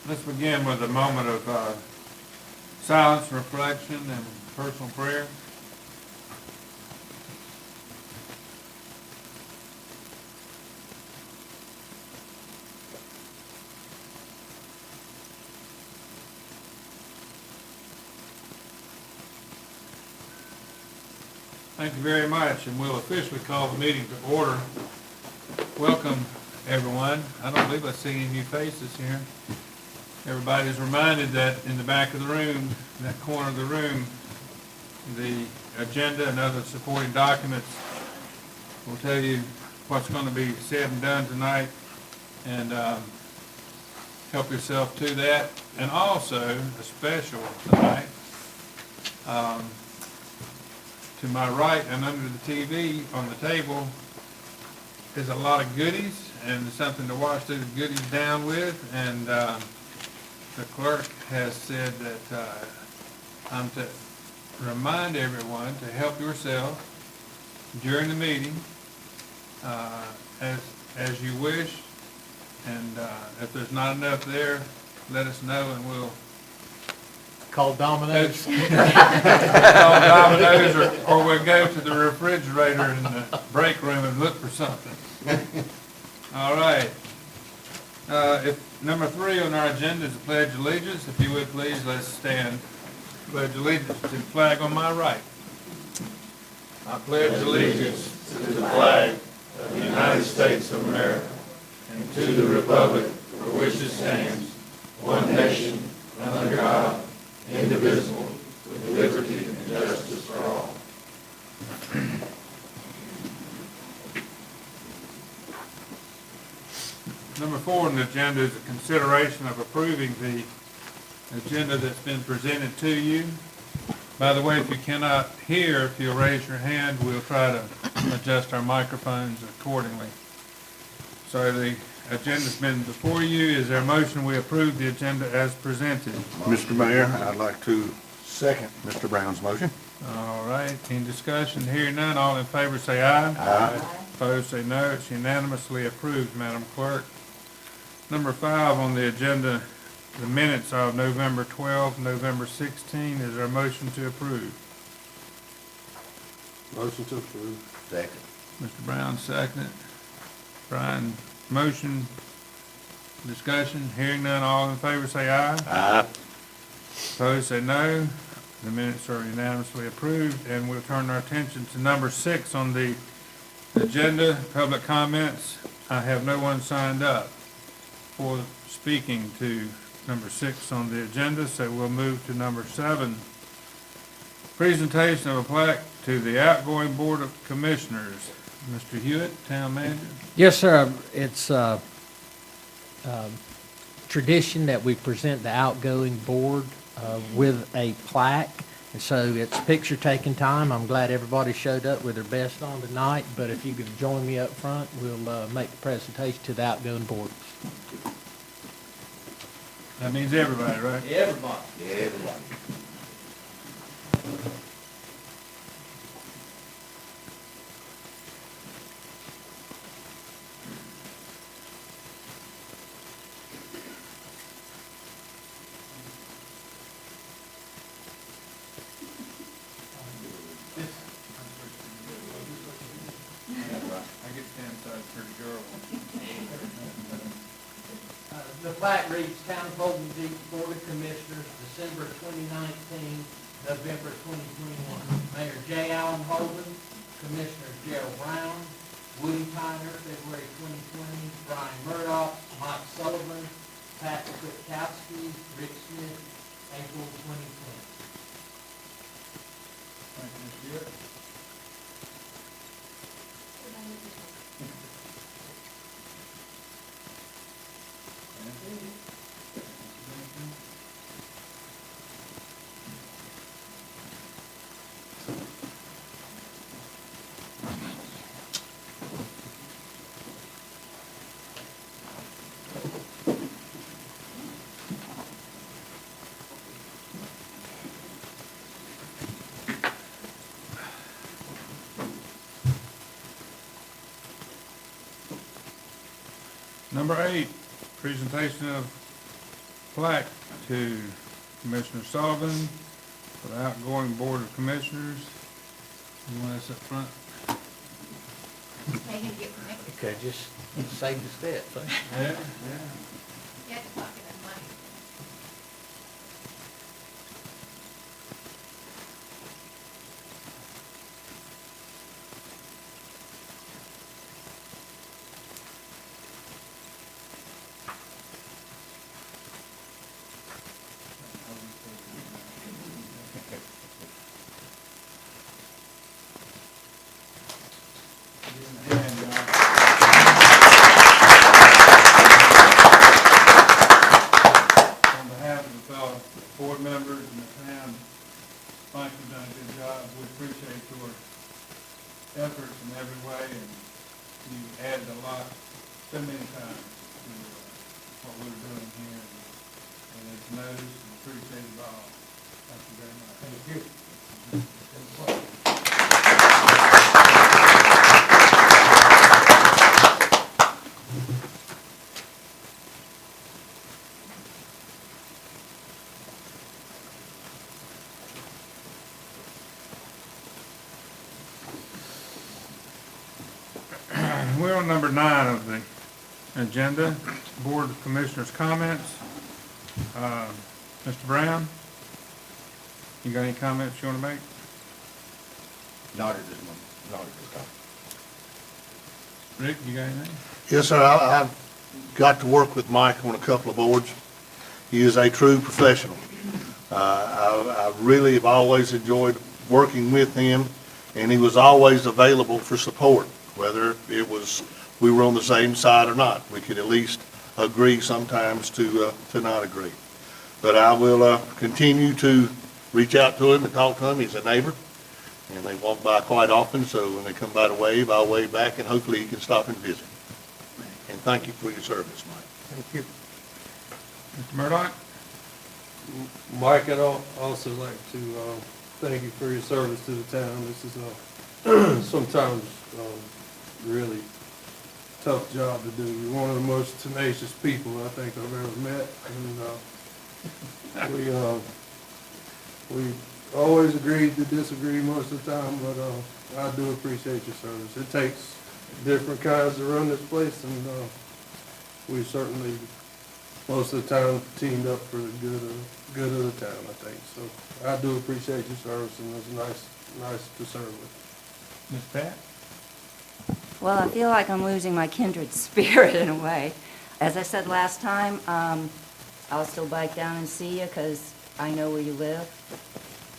Let's begin with a moment of silence, reflection, and personal prayer. Thank you very much, and we'll officially call the meeting to order. Welcome, everyone. I don't believe I see any new faces here. Everybody's reminded that in the back of the room, in that corner of the room, the agenda and other supporting documents will tell you what's going to be said and done tonight, and help yourself to that. And also, a special tonight, to my right and under the TV on the table is a lot of goodies and something to wash those goodies down with. And the clerk has said that I'm to remind everyone to help yourself during the meeting as you wish. And if there's not enough there, let us know and we'll Call Domino's. call Domino's, or we'll go to the refrigerator in the break room and look for something. All right. If number 3 on our agenda is the Pledge of Allegiance, if you would please, let's stand. Pledge allegiance to the flag on my right. I pledge allegiance to the flag of the United States of America and to the republic for which it stands, one nation, under God, indivisible, with liberty and justice for all. Number 4 on the agenda is a consideration of approving the agenda that's been presented to you. By the way, if you cannot hear, if you'll raise your hand, we'll try to adjust our microphones accordingly. So the agenda's been before you. Is there a motion we approve the agenda as presented? Mr. Mayor, I'd like to second Mr. Brown's motion. All right, any discussion? Hearing none, all in favor say aye. Aye. Opposed say no. It's unanimously approved, Madam Clerk. Number 5 on the agenda, the minutes of November 12, November 16. Is there a motion to approve? Motion to approve. Second. Mr. Brown, second. Brian, motion. Discussion. Hearing none, all in favor say aye. Aye. Opposed say no. The minutes are unanimously approved, and we'll turn our attention to number 6 on the agenda, public comments. I have no one signed up for speaking to number 6 on the agenda, so we'll move to number 7. Presentation of a plaque to the Outgoing Board of Commissioners. Mr. Hewitt, Town Manager. Yes, sir. It's tradition that we present the outgoing board with a plaque. And so it's picture taking time. I'm glad everybody showed up with their best on tonight, but if you could join me up front, we'll make the presentation to the outgoing board. That means everybody, right? Everybody. Everybody. I get to stand beside a pretty girl. The plaque reads, Town of Holden Beach Board of Commissioners, December 2019, November 2021. Mayor J. Allen Holden, Commissioners Gerald Brown, Woody Tyner, February 2020, Brian Murdoch, Mike Sullivan, Patrick Witkowski, Rick Smith, April 2020. Thank you, Mr. Hewitt. Number 8, presentation of Plaque to Commissioner Sullivan for the outgoing Board of Commissioners. You want us up front? They can get from there. Okay, just save the steps, huh? Yeah, yeah. You have to pocket that money. On behalf of the fellow board members and the town, Mike, you've done a good job. We appreciate your efforts in every way, and you added a lot, so many times, to what we were doing here. And it's noticed and appreciated by all. Thank you very much. Thank you. We're on number 9 of the agenda, Board of Commissioners' comments. Mr. Brown, you got any comments you want to make? Not at this moment, not at this time. Rick, you got anything? Yes, sir. I've got to work with Mike on a couple of boards. He is a true professional. I really have always enjoyed working with him, and he was always available for support, whether it was we were on the same side or not. We could at least agree sometimes to not agree. But I will continue to reach out to him and talk to him. He's a neighbor, and they walk by quite often, so when they come by to wave, I'll wave back, and hopefully he can stop and visit. And thank you for your service, Mike. Thank you. Mr. Murdock? Mike, I'd also like to thank you for your service to the town. This is sometimes really tough job to do. You're one of the most tenacious people I think I've ever met, and we always agreed to disagree most of the time, but I do appreciate your service. It takes different kinds to run this place, and we certainly most of the time teamed up for the good of the town, I think. So I do appreciate your service, and it's nice to serve with. Ms. Pat? Well, I feel like I'm losing my kindred spirit in a way. As I said last time, I'll still bike down and see you because I know where you live.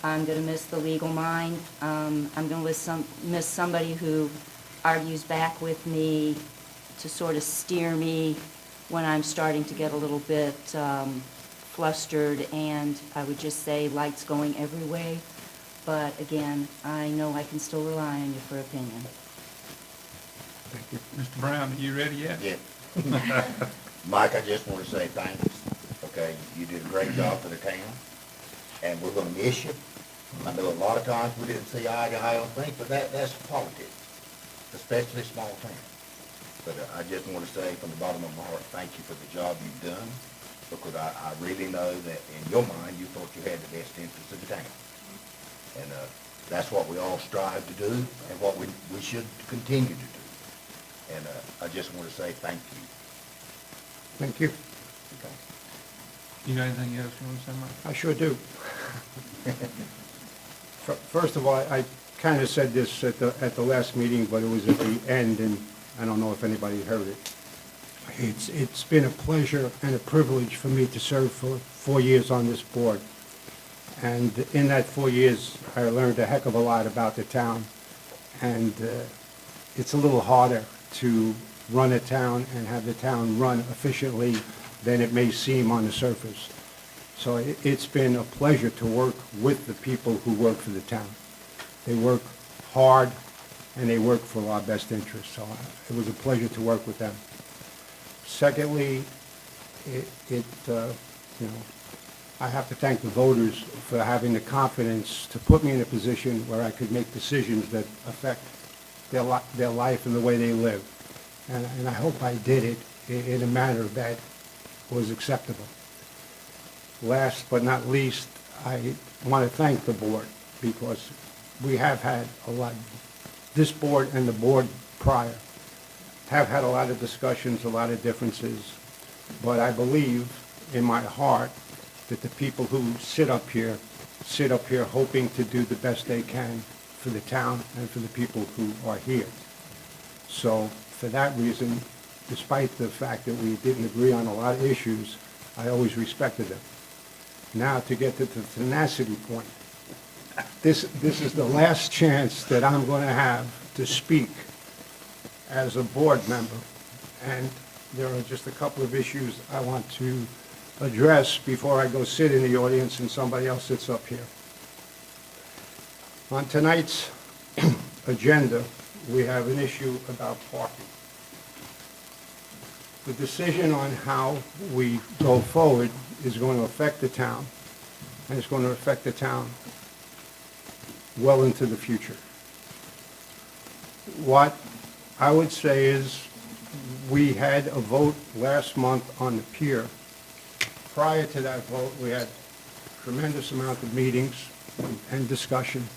I'm going to miss the legal mind. I'm going to miss somebody who argues back with me to sort of steer me when I'm starting to get a little bit flustered, and I would just say lights going every way. But again, I know I can still rely on you for opinion. Thank you. Mr. Brown, are you ready yet? Yeah. Mike, I just want to say thanks. Okay, you did a great job for the town, and we're going to miss you. I know a lot of times we didn't see eye to eye on things, but that's politics, especially small towns. But I just want to say from the bottom of my heart, thank you for the job you've done, because I really know that in your mind, you thought you had the best interests of the town. And that's what we all strive to do, and what we should continue to do. And I just want to say thank you. Thank you. Okay. You got anything else you want to say, Mike? I sure do. First of all, I kind of said this at the last meeting, but it was at the end, and I don't know if anybody heard it. It's been a pleasure and a privilege for me to serve for 4 years on this board. And in that 4 years, I learned a heck of a lot about the town. And it's a little harder to run a town and have the town run efficiently than it may seem on the surface. So it's been a pleasure to work with the people who work for the town. They work hard, and they work for our best interests. So it was a pleasure to work with them. Secondly, I have to thank the voters for having the confidence to put me in a position where I could make decisions that affect their life and the way they live. And I hope I did it in a manner that was acceptable. last but not least, I want to thank the board because we have had a lot, this board and the board prior have had a lot of discussions, a lot of differences, but I believe in my heart that the people who sit up here hoping to do the best they can for the town and for the people who are here. So for that reason, despite the fact that we didn't agree on a lot of issues, I always respected them. Now to get to the tenacity point, this is the last chance that I'm going to have to speak as a board member, and there are just a couple of issues I want to address before I go sit in the audience and somebody else sits up here. On tonight's agenda, we have an issue about parking. The decision on how we go forward is going to affect the town, and it's going to affect the town well into the future. What I would say is we had a vote last month on the pier. Prior to that vote, we had tremendous amount of meetings and discussion,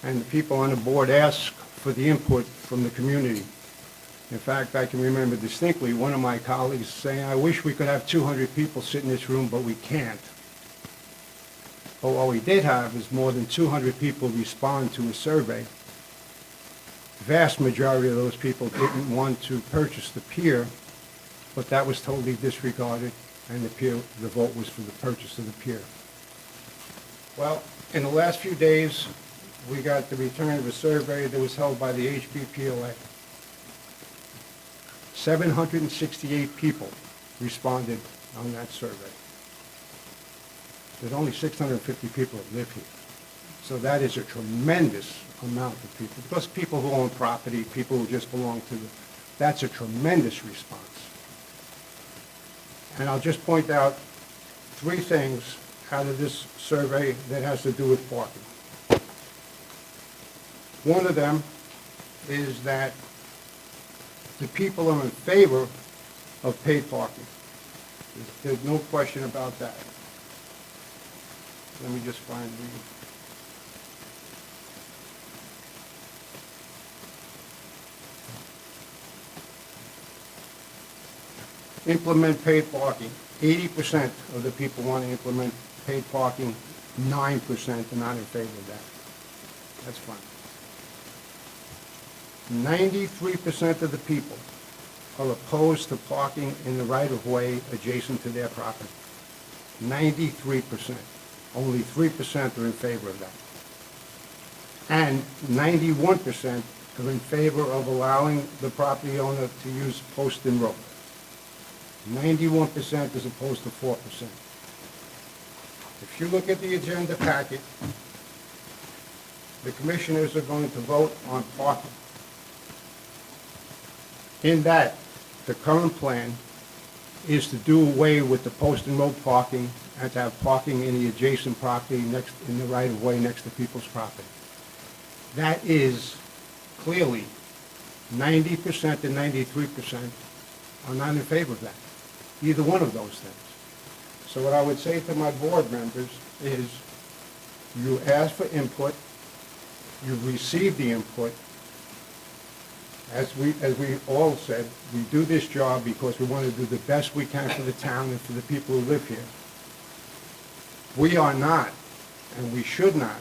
and the people on the board asked for the input from the community. In fact, I can remember distinctly one of my colleagues saying, I wish we could have 200 people sit in this room, but we can't. But what we did have is more than 200 people respond to a survey. Vast majority of those people didn't want to purchase the pier, but that was totally disregarded, and the vote was for the purchase of the pier. Well, in the last few days, we got the return of a survey that was held by the HPPOA. 768 people responded on that survey. There's only 650 people that live here. So that is a tremendous amount of people. Plus people who own property, people who just belong to that's a tremendous response. And I'll just point out 3 things out of this survey that has to do with parking. One of them is that the people are in favor of paid parking. There's no question about that. Let me just find the... Implement paid parking. 80% of the people want to implement paid parking. 9% are not in favor of that. That's fine. 93% of the people are opposed to parking in the right-of-way adjacent to their property. 93%. Only 3% are in favor of that. And 91% are in favor of allowing the property owner to use Holden Road. 91% as opposed to 4%. If you look at the agenda packet, the commissioners are going to vote on parking. In that, the current plan is to do away with the Holden Road parking and to have parking in the adjacent property next, in the right-of-way next to people's property. That is clearly 90% and 93% are not in favor of that, either one of those things. So what I would say to my board members is, you ask for input, you receive the input. As we all said, we do this job because we want to do the best we can for the town and for the people who live here. We are not, and we should not,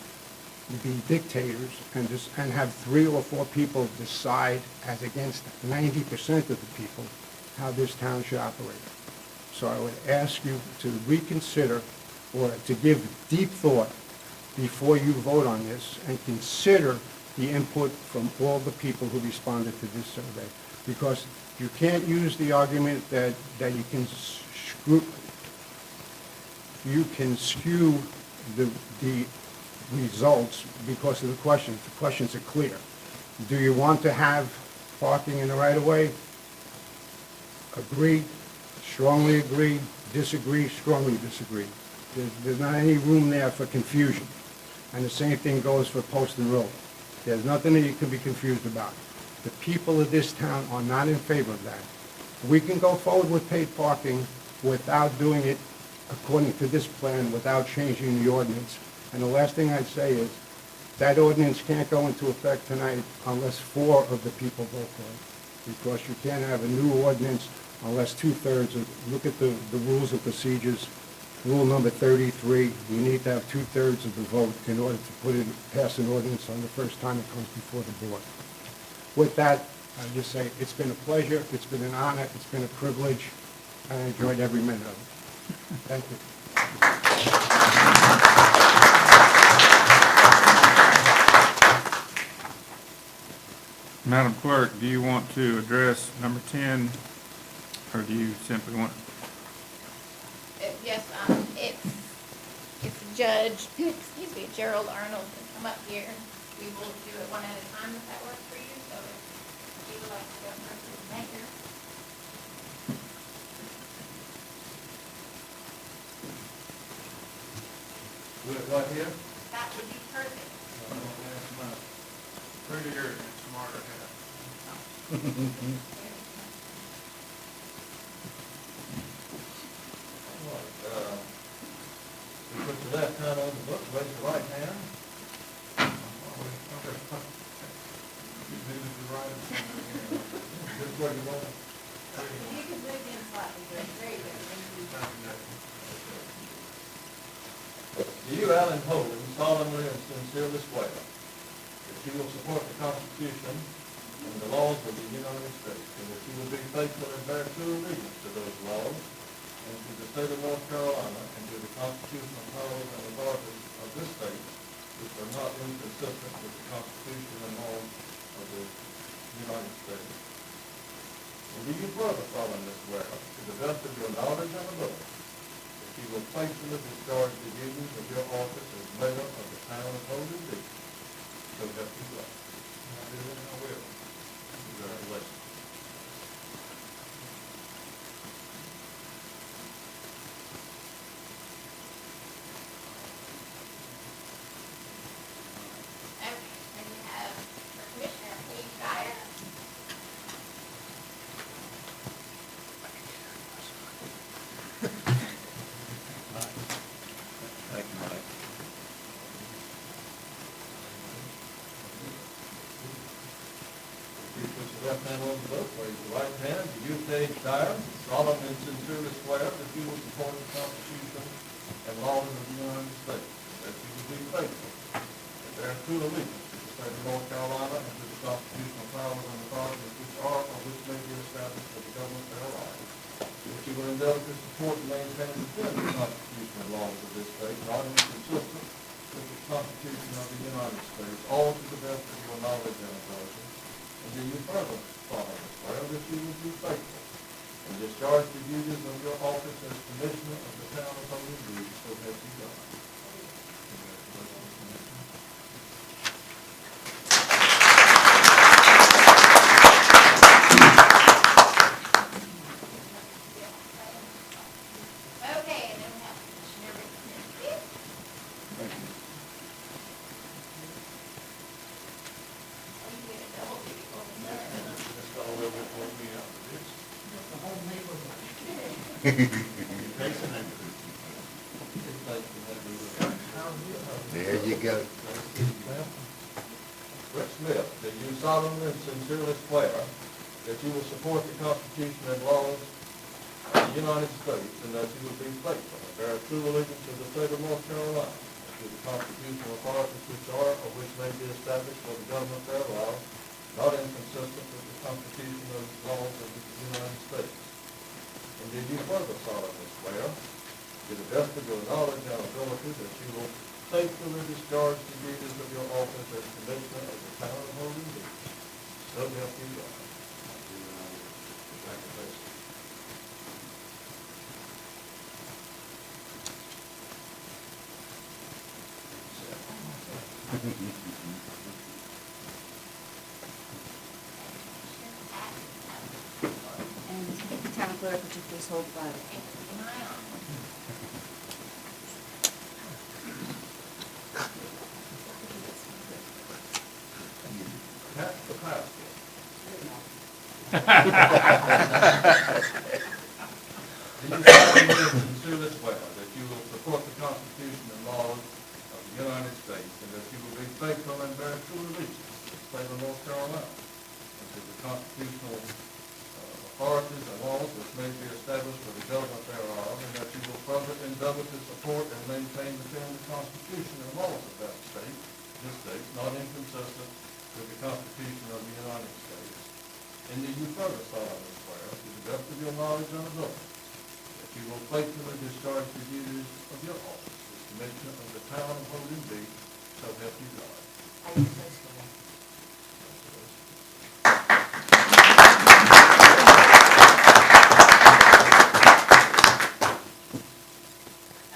be dictators and have 3 or 4 people decide as against 90% of the people how this town should operate. So I would ask you to reconsider or to give deep thought before you vote on this and consider the input from all the people who responded to this survey. Because you can't use the argument that you can skew the results because of the questions. The questions are clear. Do you want to have parking in the right-of-way? Agree, strongly agree, disagree, strongly disagree. There's not any room there for confusion. And the same thing goes for Holden Road. There's nothing that you can be confused about. The people of this town are not in favor of that. We can go forward with paid parking without doing it according to this plan without changing the ordinance. And the last thing I'd say is, that ordinance can't go into effect tonight unless 4 of the people vote for it. Because you can't have a new ordinance unless 2/3 look at the rules and procedures. Rule number 33, you need to have 2/3 of the vote in order to pass an ordinance on the first time it comes before the board. With that, I just say, it's been a pleasure, it's been an honor, it's been a privilege. I enjoyed every minute of it. Thank you. Madam Clerk, do you want to address number 10, or do you simply want? Yes, if Judge, excuse me, Gerald Arnold can come up here, we will do it one at a time if that works for you. So if you would like to go first as mayor. Do it right here? That would be perfect. Prettier and smarter hat. You put your left hand on the book, raise your right hand. This way you want it. You can move in slightly, but there you go. Do you, Alan Holden, solemnly and sincerely swear that you will support the Constitution and the laws of the United States, and that you will be faithful and bear true allegiance to those laws and to the state of North Carolina and to the constitutional powers and authorities of this state, which are not inconsistent with the Constitution and laws of the United States? And do you further solemnly swear, to the best of your knowledge and ability, that you will faithfully discharge the duties of your office as mayor of the town of Holden Beach? So help you God. I do and I will. Congratulations. Okay, then you have for Commissioner Lee Dyer. Thank you, Mike. You put your left hand on the book, raise your right hand. Do you, Paige Dyer, solemnly and sincerely swear that you will support the Constitution and laws of the United States, that you will be faithful and bear true allegiance to the state of North Carolina and to the constitutional powers and authorities which are or which may be established for the government thereof, that you will endeavor to support and maintain and defend the Constitution and laws of this state, not inconsistent with the Constitution of the United States, all to the best of your knowledge and ability. And do you further solemnly swear that you will be faithful and discharge the duties of your office as Commissioner of the town of Holden Beach, so help you God? Congratulations, Commissioner. Okay, and then we have Commissioner Rick Smith. Thank you. Are you going to double duty for me? That's all that will pull me out of this. The whole neighborhood. There you go. Rick Smith, do you solemnly and sincerely swear that you will support the Constitution and laws of the United States, and that you will be faithful and bear true allegiance to the state of North Carolina, and to the constitutional authorities which are or which may be established for the government thereof, not inconsistent with the Constitution and laws of the United States? And do you further solemnly swear, to the best of your knowledge and ability, that you will faithfully discharge the duties of your office as Commissioner of the town of Holden Beach? So help you God. Congratulations. And Town Clerk, would you please hold the Bible? In my honor. That's the passport. Do you solemnly and sincerely swear that you will support the Constitution and laws of the United States, and that you will be faithful and bear true allegiance to the state of North Carolina, and to the constitutional authorities and laws which may be established for the government thereof, and that you will further endeavor to support and maintain the Constitution and laws of that state, this state, not inconsistent with the Constitution of the United States, and that you further solemnly swear, to the best of your knowledge and ability, that you will faithfully discharge the duties of your office as Commissioner of the town of Holden Beach, so help you God. I do so swear.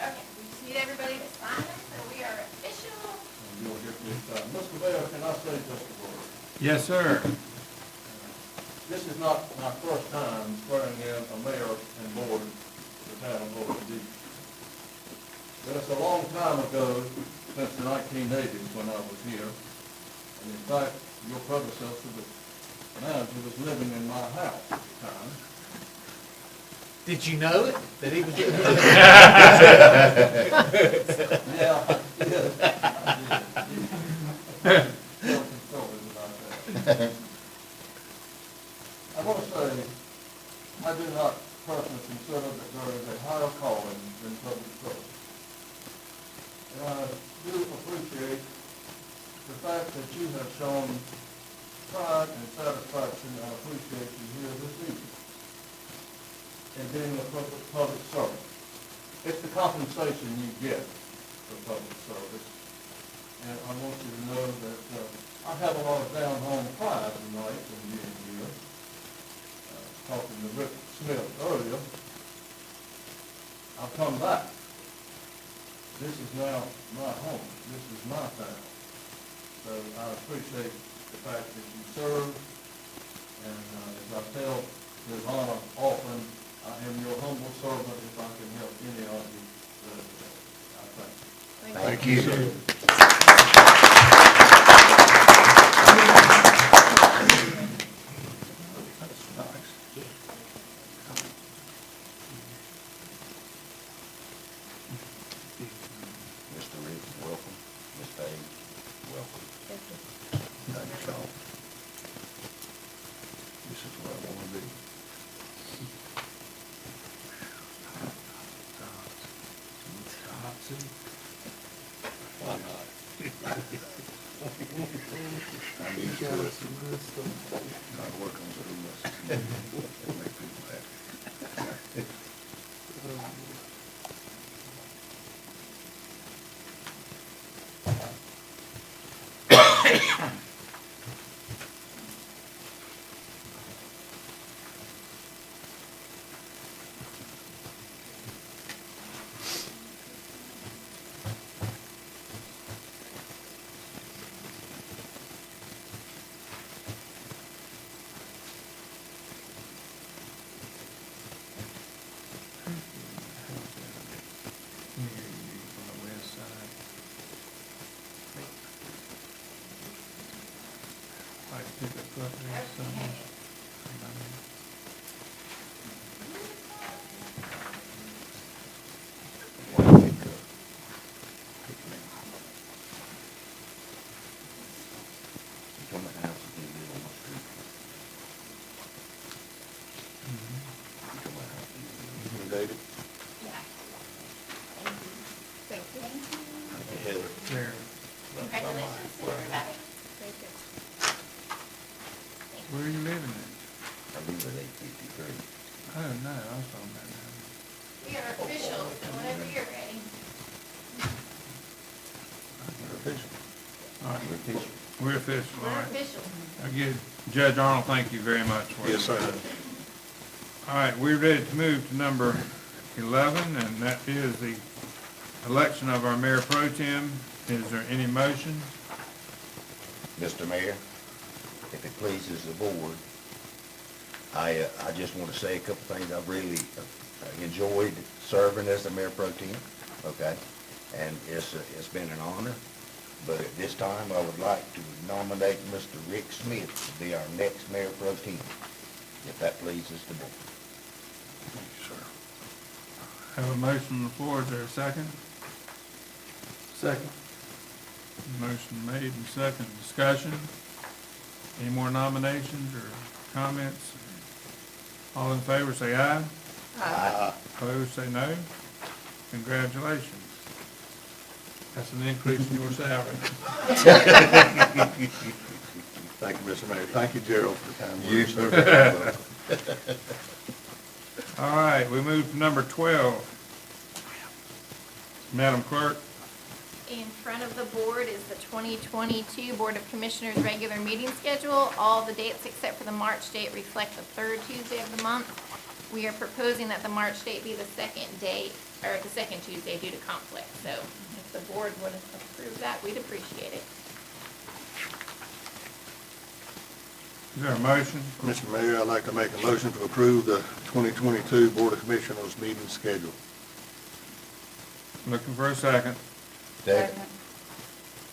Okay, we just need everybody to sign it, so we are official. And you'll get this done. Mr. Mayor, can I say just a word? Yes, sir. This is not my first time swearing in a mayor and board of the town of Holden Beach. But it's a long time ago, since the 1980s when I was here. And in fact, your predecessor, the manager, was living in my house at the time. Did you know it, that he was? Yeah, I did. Self-controlling about that. I want to say, I do not personally consider that there is a higher calling than public service. And I do appreciate the fact that you have shown pride and satisfaction and appreciation here this evening in being a public servant. It's the compensation you get for public service. And I want you to know that I have a lot of down-home pride tonight in being here. Talking to Rick Smith earlier, I've come back. This is now my home. This is my town. So I appreciate the fact that you serve. And as I tell His Honor often, I am your humble servant if I can help any of you. I thank you. Thank you. Mr. Reed, welcome. Ms. Page, welcome. Thanks, y'all. This is where I want to be. Why not? I'm used to it. Not working too much. Make people happy. On the west side. Like pick up up there, something. David? Yeah. Thank you. Heather. There. Congratulations to everybody. Where are you living at? I believe at 853. Oh, no, I was talking about that. We are official, so whenever you're ready. You're official. All right, We're official. we're official, all We're right. official. Again, Judge Arnold, thank you very much for it. Yes, sir. All right, we're ready to move to number 11, and that is the election of our Mayor Pro Tem. Is there any motion? Mr. Mayor, if it pleases the board, I just want to say a couple things. I've really enjoyed serving as the Mayor Pro Tem, okay? And it's been an honor. But at this time, I would like to nominate Mr. Rick Smith to be our next Mayor Pro Tem, if that pleases the board. Thank you, sir. Have a motion on the floor, is there a second? Second. Motion made and second, discussion. Any more nominations or comments? All in favor, say aye. Opposed, say no. Congratulations. That's an increase in your salary. Thank you, Mr. Mayor. Thank you, Gerald, for the time. You All right, we move to number 12. Madam Clerk, In front of the board is the 2022 Board of Commissioners regular meeting schedule. All the dates except for the March date reflect the third Tuesday of the month. We are proposing that the March date be the second Tuesday due to conflict. So if the board would approve that, we'd appreciate it. is there a motion? Mr. Mayor, I'd like to make a motion to approve the 2022 Board of Commissioners meeting schedule. Looking for a second. Second.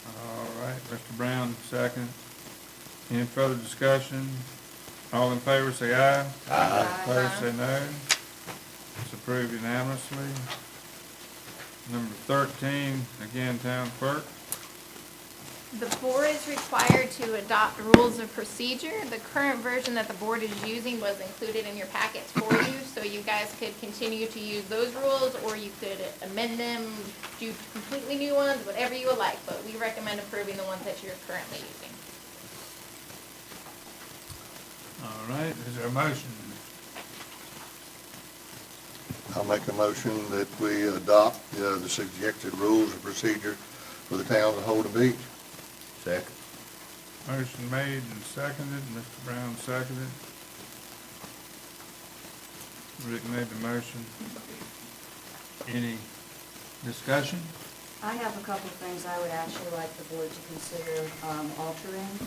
All right, Mr. Brown, second. Any further discussion? All in favor, say aye. Opposed, say no. It's approved unanimously. Number 13, again, Town Clerk. The board is required to adopt rules of procedure. The current version that the board is using was included in your packets for you, so you guys could continue to use those rules, or you could amend them, do completely new ones, whatever you would like, but we recommend approving the ones that you're currently using. All right, is there a motion? I'll make a motion that we adopt the suggested rules of procedure for the town of Holden Beach. Second. Motion made and seconded, Mr. Brown seconded. Rick made the motion. Any discussion? I have a couple of things I would actually like the board to consider altering.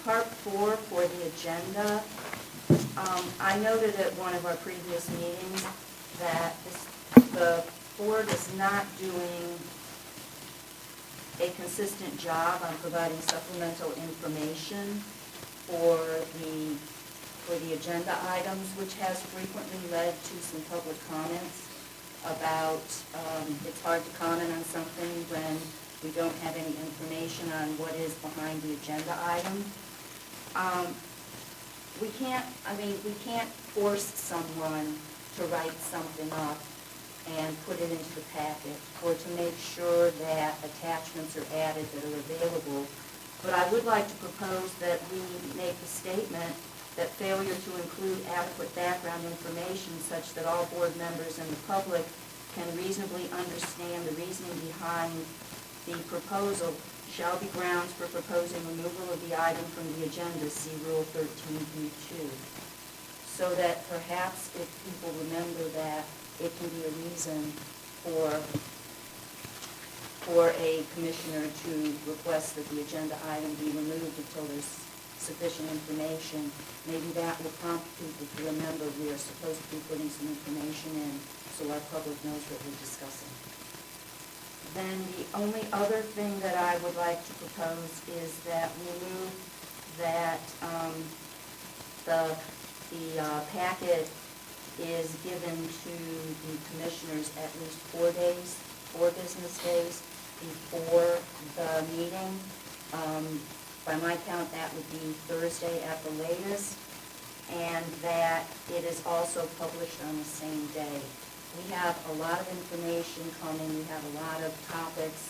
Part 4 for the agenda, I noted at one of our previous meetings that the board is not doing a consistent job on providing supplemental information for the agenda items, which has frequently led to some public comments about, it's hard to comment on something when we don't have any information on what is behind the agenda item. We can't force someone to write something up and put it into the packet, or to make sure that attachments are added that are available. But I would like to propose that we make a statement that failure to include adequate background information such that all board members and the public can reasonably understand the reasoning behind the proposal shall be grounds for proposing removal of the item from the agenda, see Rule 13B2. So that perhaps if people remember that, it can be a reason for a commissioner to request that the agenda item be removed until there's sufficient information. Maybe that will prompt people to remember we are supposed to be putting some information in so our public knows what we're discussing. Then the only other thing that I would like to propose is that we move that the packet is given to the commissioners at least 4 business days before the meeting. By my count, that would be Thursday at the latest, and that it is also published on the same day. We have a lot of information coming, we have a lot of topics.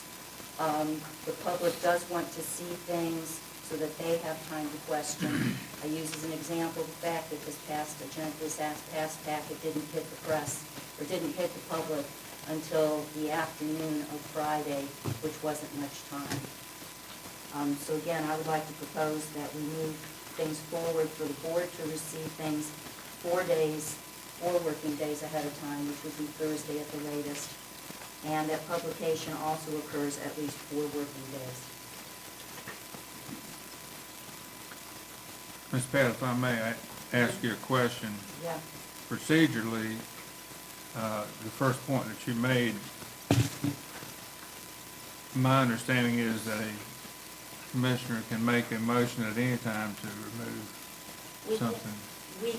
The public does want to see things so that they have time to question. I use as an example the fact that this past packet didn't hit the press, or didn't hit the public until the afternoon of Friday, which wasn't much time. So again, I would like to propose that we move things forward for the board to receive things 4 working days ahead of time, which would be Thursday at the latest, and that publication also occurs at least 4 working days. Ms. Pat, if I may, I ask you a question. Yeah. Procedurally, the first point that you made, my understanding is that a commissioner can make a motion at any time to remove something. We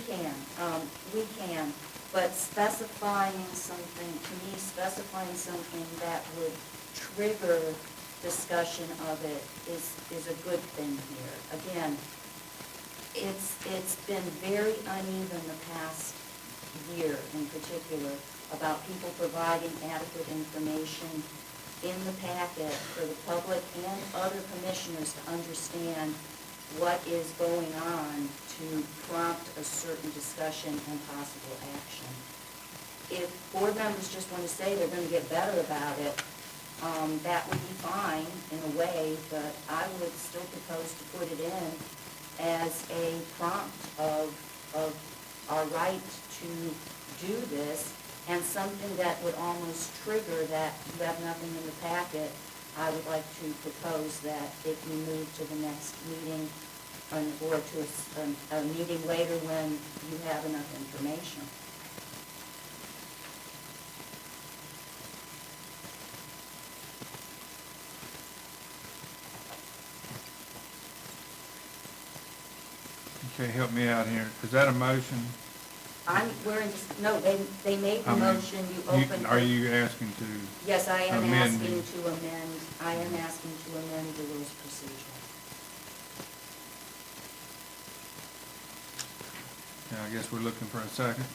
can, but specifying something, to me, specifying something that would trigger discussion of it is a good thing here. Again, it's been very uneven the past year in particular about people providing adequate information in the packet for the public and other commissioners to understand what is going on to prompt a certain discussion and possible action. If board members just want to say they're going to get better about it, that would be fine in a way, but I would still propose to put it in as a prompt of our right to do this, and something that would almost trigger that you have nothing in the packet. I would like to propose that it be moved to the next meeting or to a meeting later when you have enough information. Okay, help me out here. Is that a motion? No, they made the I mean, motion, you opened. Are you asking to? Yes, I am amend asking the- to amend, the rules of procedure. Yeah, I guess we're looking for a second.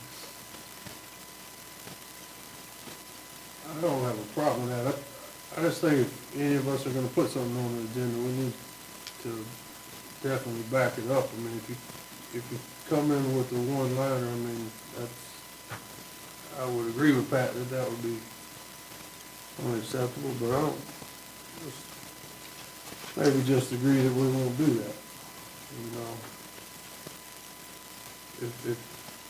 I don't have a problem with that. I just think if any of us are gonna put something on the agenda, we need to definitely back it up. I mean, if you come in with the one-liner, I mean, I would agree with Pat that would be unacceptable, but I don't, maybe just agree that we won't do that. You know, if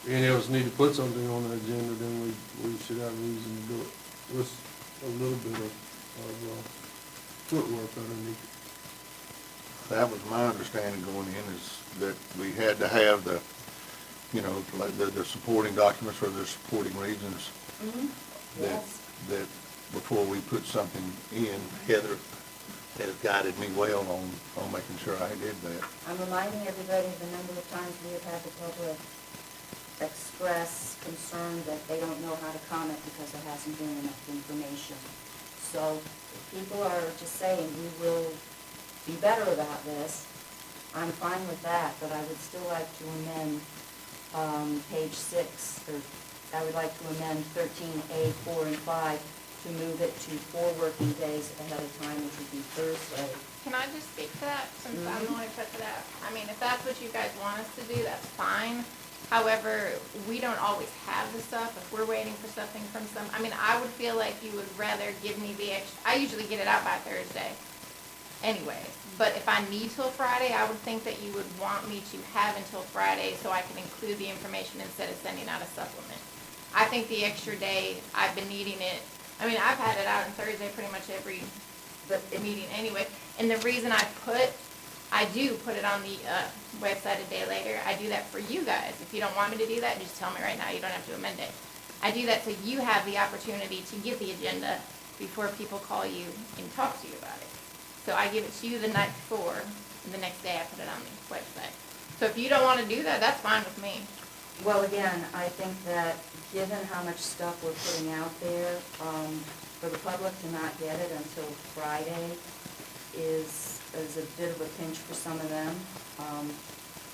any of us need to put something on the agenda, then we should have a reason to do it with a little bit of footwork underneath it. That was my understanding going in, is that we had to have the, you know, like the supporting documents or the supporting reasons. That, Yes. that before we put something in, Heather has guided me well on making sure I did that. I'm reminding everybody of the number of times we have had the public express concern that they don't know how to comment because there hasn't been enough information. So if people are just saying we will be better about this, I'm fine with that, but I would still like to amend page 6, or I would like to amend 13A, 4, and 5 to move it to 4 working days ahead of time, which would be Thursday. Can I just speak to that, since I'm the one who put that? I mean, if that's what you guys want us to do, that's fine. However, we don't always have the stuff. If we're waiting for something from I mean, I would feel like you would rather give me the extra, I usually get it out by Thursday anyway. But if I need till Friday, I would think that you would want me to have until Friday so I can include the information instead of sending out a supplement. I think the extra day, I've been needing it. I mean, I've had it out on Thursday pretty much every meeting anyway. And the reason I do put it on the website a day later, I do that for you guys. If you don't want me to do that, just tell me right now. You don't have to amend it. I do that so you have the opportunity to get the agenda before people call you and talk to you about it. So I give it to you the night before, and the next day I put it on the website. So if you don't want to do that, that's fine with me. Well, again, I think that given how much stuff we're putting out there, for the public to not get it until Friday is a bit of a pinch for some of them.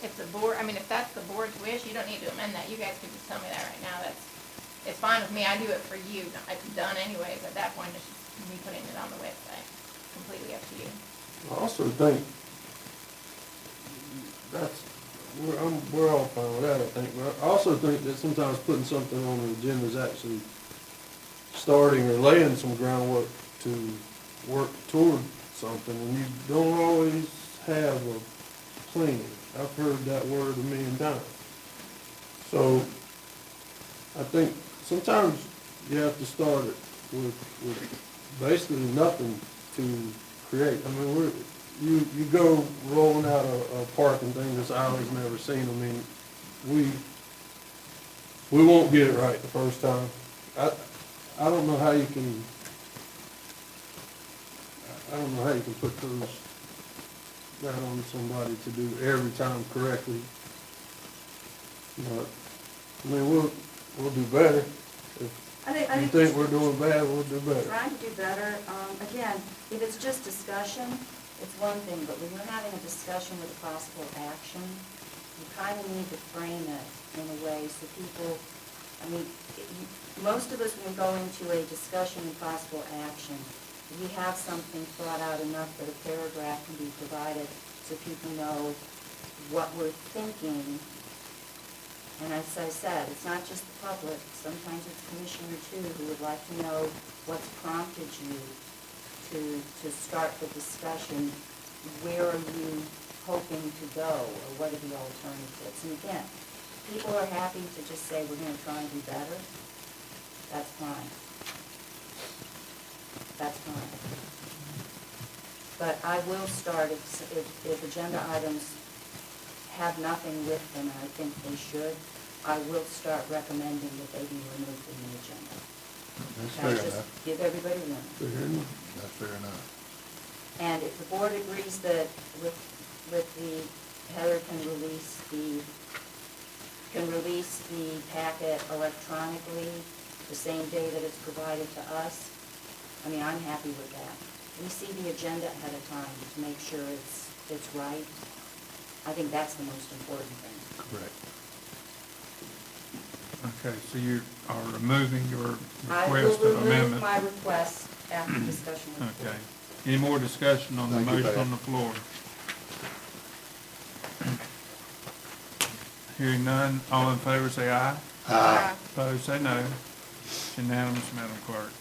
If the board, I mean, if that's the board's wish, you don't need to amend that. You guys can just tell me that right now. It's fine with me. I do it for you. It's done anyways. At that point, it's just me putting it on the website. Completely up to you. I also think we're all fine with that, I think, but I also think that sometimes putting something on the agenda is actually starting or laying some groundwork to work toward something, and you don't always have a plan. I've heard that word 1,000,000 times. So I think sometimes you have to start it with basically nothing to create. I mean, you go rolling out a parking thing that's Isla's never seen. I mean, we won't get it right the first time. I don't know how you can put those down on somebody to do every time correctly. But, I mean, we'll do better. I If you think think we're doing bad, we'll do better. trying to do better. Again, if it's just discussion, it's one thing, but when you're having a discussion with a possible action, you kind of need to frame it in a way so people, I mean, most of us, when we go into a discussion and possible action, we have something thought out enough that a paragraph can be provided so people know what we're thinking. And as I said, it's not just the public, sometimes it's Commissioner too, who would like to know what's prompted you to start the discussion. Where are you hoping to go, or what are the alternatives? And again, people are happy to just say, we're gonna try and do better. That's fine. That's fine. But I will start, if agenda items have nothing with them, and I think they should, I will start recommending that they be removed from the agenda. That's Okay, fair just enough. give everybody room. Fair enough. That's fair enough. And if the board agrees that with Heather can release the packet electronically the same day that it's provided to us, I mean, I'm happy with that. We see the agenda ahead of time to make sure it's right. I think that's the most important thing. Correct. Okay, so you are removing your I request will of remove amendment? my request after discussion with the board. Okay. Any more discussion on the Thank you, motion Pat. on the floor? Hearing none, all in favor say aye. Aye. Opposed, say no. It's unanimous, Madam Clerk.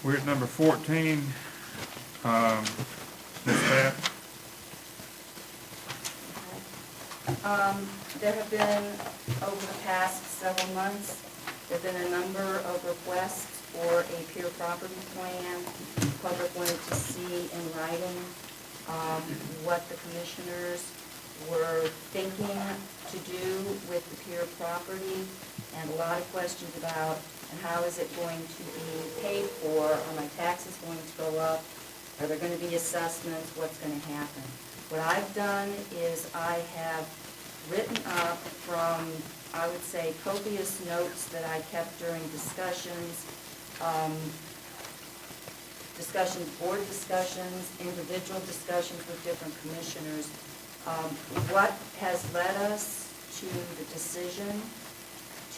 We're at number 14. Ms. Pat? There have been, over the past several months, there have been a number of requests for a peer property plan. The public wanted to see in writing what the commissioners were thinking to do with the peer property, and a lot of questions about, and how is it going to be paid for? Are my taxes going to go up? Are there going to be assessments? What's going to happen? What I've done is I have written up from, I would say, copious notes that I kept during discussions, board discussions, individual discussions with different commissioners. What has led us to the decision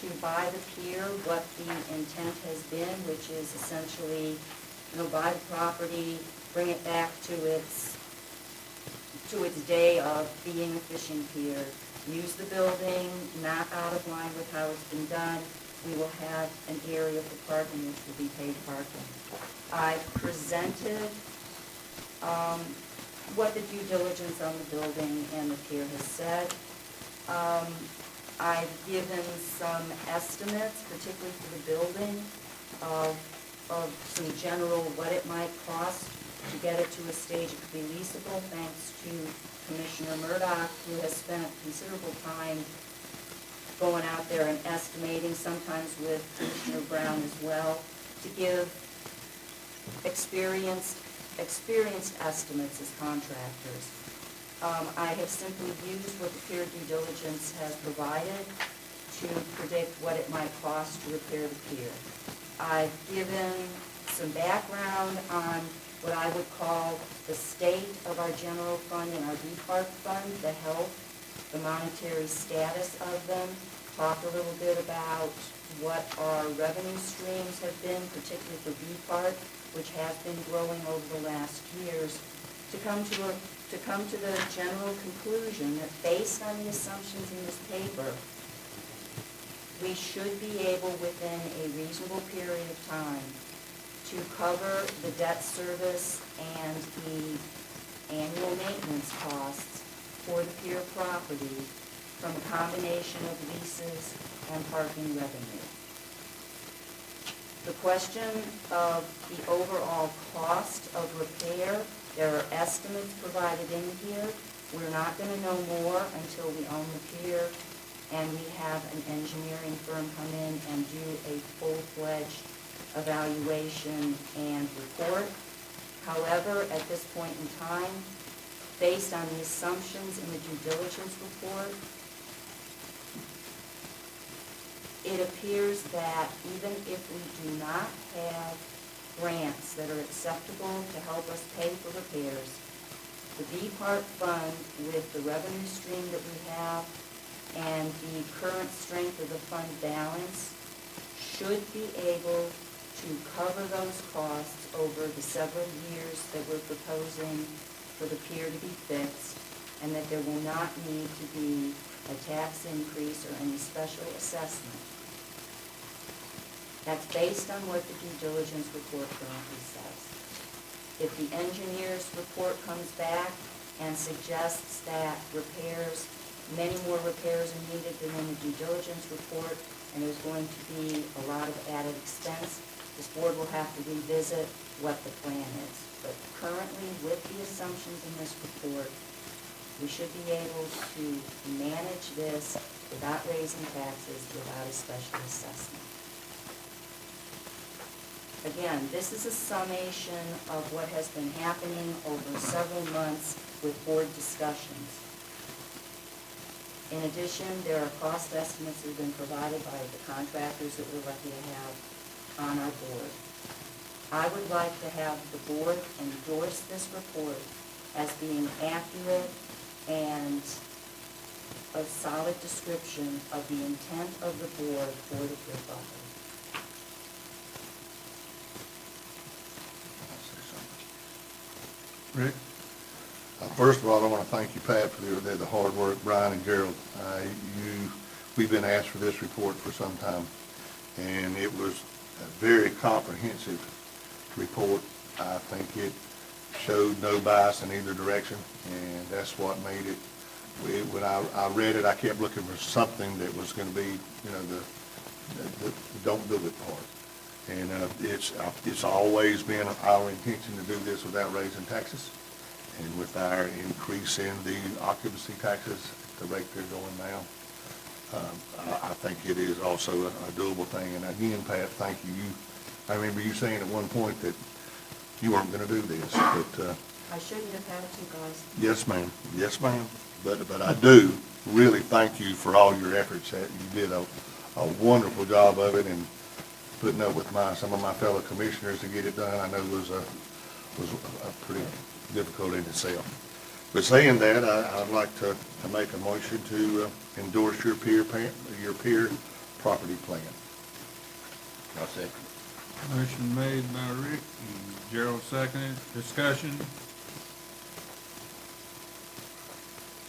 to buy the pier, what the intent has been, which is essentially, buy the property, bring it back to its day of being a fishing pier, use the building, not out of line with how it's been done. We will have an area for parking, which will be paid parking. I presented what the due diligence on the building and the pier has said. I've given some estimates, particularly for the building, of some general what it might cost to get it to a stage it could be leasable, thanks to Commissioner Murdoch, who has spent considerable time going out there and estimating, sometimes with Commissioner Brown as well, to give experienced estimates as contractors. I have simply used what the peer due diligence has provided to predict what it might cost to repair the pier. I've given some background on what I would call the state of our general fund and our B-Park fund, the health, the monetary status of them, talk a little bit about what our revenue streams have been, particularly for B-Park, which has been growing over the last years, to come to the general conclusion that based on the assumptions in this paper, we should be able within a reasonable period of time to cover the debt service and the annual maintenance costs for the pier property from a combination of leases and parking revenue. The question of the overall cost of repair, there are estimates provided in here. We're not going to know more until we own the pier and we have an engineering firm come in and do a full-fledged evaluation and report. However, at this point in time, based on the assumptions in the due diligence report, it appears that even if we do not have grants that are acceptable to help us pay for repairs, the B-Part fund, with the revenue stream that we have and the current strength of the fund balance, should be able to cover those costs over the several years that we're proposing for the pier to be fixed, and that there will not need to be a tax increase or any special assessment. That's based on what the due diligence report currently says. If the engineer's report comes back and suggests that repairs, many more repairs are needed than in the due diligence report, and there's going to be a lot of added expense, this board will have to revisit what the plan is. But currently, with the assumptions in this report, we should be able to manage this without raising taxes, without a special assessment. Again, this is a summation of what has been happening over several months with board discussions. In addition, there are cost estimates that have been provided by the contractors that we're lucky to have on our board. I would like to have the board endorse this report as being accurate and a solid description of the intent of the board for the pier property. Rick? First of all, I want to thank you, Pat, for the hard work, Brian and Gerald. We've been asked for this report for some time, and it was a very comprehensive report. I think it showed no bias in either direction, and that's what made it. When I read it, I kept looking for something that was going to be, the don't do it part. And it's always been our intention to do this without raising taxes. And with our increase in the occupancy taxes, the rate they're going now, I think it is also a doable thing. And again, Pat, thank you. I remember you saying at one point that you weren't going to do this, but I shouldn't have had to, guys. yes, ma'am. Yes, ma'am. But I do really thank you for all your efforts. That you did a wonderful job of it, and putting up with some of my fellow commissioners to get it done. I know was a pretty difficult in itself. But saying that, I'd like to make a motion to endorse your pier property plan. I'll second. Motion made by Rick, and Gerald seconded. Discussion?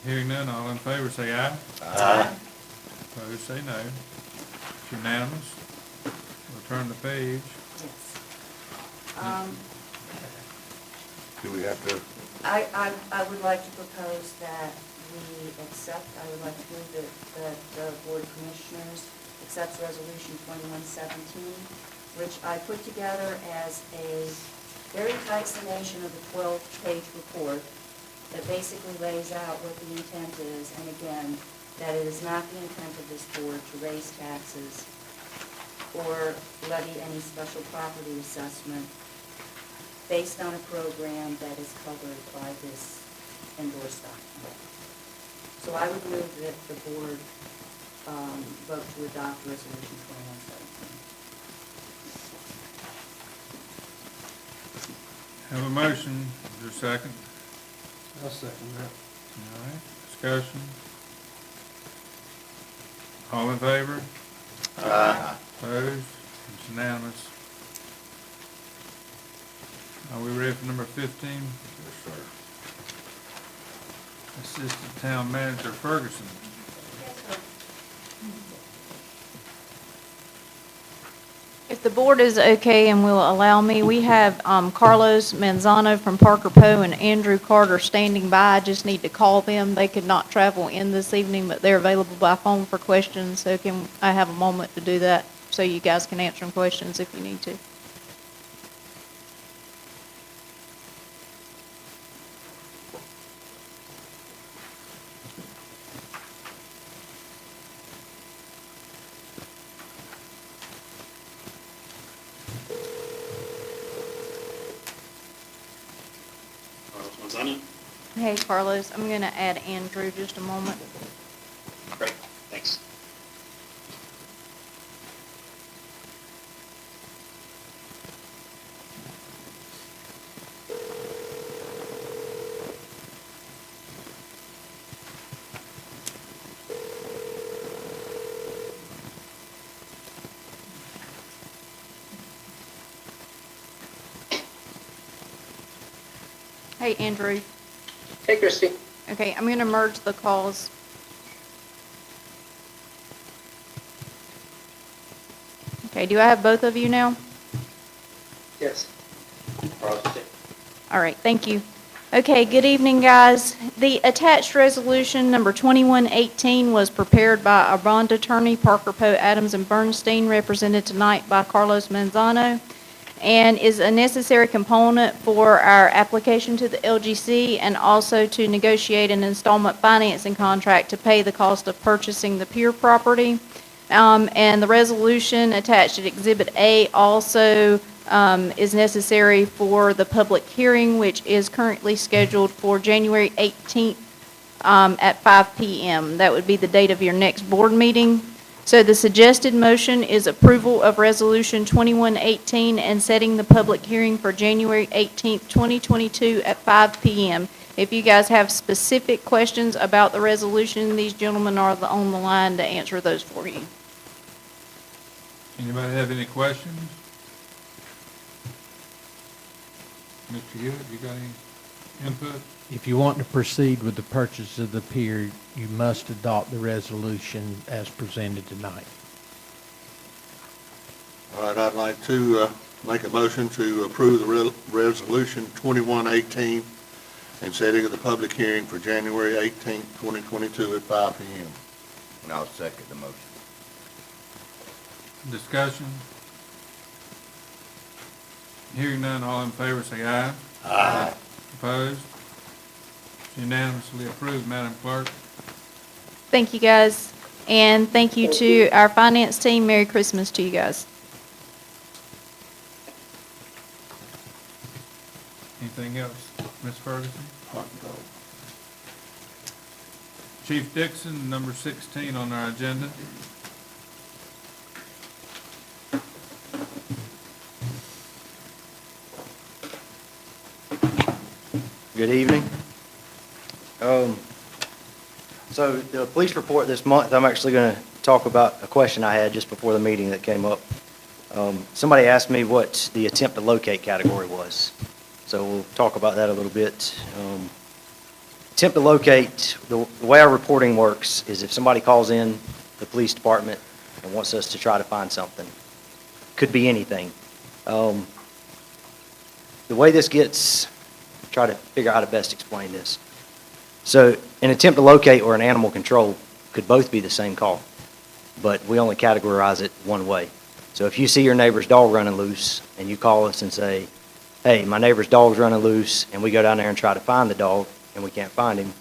Hearing none, all in favor say aye. Aye. Opposed say no. It's unanimous. We'll turn the page. Yes. Do we have to? I would like to propose that I would like to move that the Board of Commissioners accepts Resolution 2117, which I put together as a very tight summation of the 12-page report that basically lays out what the intent is, and again, that it is not the intent of this board to raise taxes or levy any special property assessment based on a program that is covered by this endorsed document. So I would move that the board vote to adopt Resolution 2117. Have a motion. Is there a second? I'll second that. All right. Discussion? All in favor? Aye. Opposed? It's unanimous. Are we ready for number 15? Yes, sir. Assistant Town Manager Ferguson. If the board is okay and will allow me, we have Carlos Manzano from Parker Poe and Andrew Carter standing by. I just need to call them. They could not travel in this evening, but they're available by phone for questions. So can I have a moment to do that so you guys can answer them questions if you need to? Hey, Carlos, I'm going to add Andrew just a moment. Great, thanks. Hey, Andrew. Hey, Christie. Okay, I'm gonna merge the calls. Okay, do I have both of you now? Yes. All right, thank you. Okay, good evening, guys. The attached resolution number 2118 was prepared by our bond attorney, Parker Poe Adams and Bernstein, represented tonight by Carlos Manzano, and is a necessary component for our application to the LGC and also to negotiate an installment financing contract to pay the cost of purchasing the pier property. And the resolution attached at Exhibit A also is necessary for the public hearing, which is currently scheduled for January 18th at 5 p.m. That would be the date of your next board meeting. So the suggested motion is approval of Resolution 2118 and setting the public hearing for January 18th, 2022 at 5 p.m. If you guys have specific questions about the resolution, these gentlemen are on the line to answer those for you. Anybody have any questions? Mr. Hewitt, you got any input? If you want to proceed with the purchase of the pier, you must adopt the resolution as presented tonight. All right, I'd like to make a motion to approve the resolution 2118 and setting of the public hearing for January 18th, 2022 at 5 p.m. And I'll second the motion. Discussion? Hearing none, all in favor say aye. Aye. Opposed? Unanimously approved, Madam Clerk. Thank you, guys. And thank you to our finance team. Merry Christmas to you guys. Anything else, Ms. Ferguson? Chief Dixon, number 16 on our agenda. Good evening. So the police report this month, I'm actually going to talk about a question I had just before the meeting that came up. Somebody asked me what the attempt to locate category was. So we'll talk about that a little bit. Attempt to locate, the way our reporting works is if somebody calls in the police department and wants us to try to find something, could be anything. The way this gets, try to figure out how to best explain this. So an attempt to locate or an animal control could both be the same call, but we only categorize it one way. So if you see your neighbor's dog running loose and you call us and say, hey, my neighbor's dog's running loose, and we go down there and try to find the dog and we can't find him,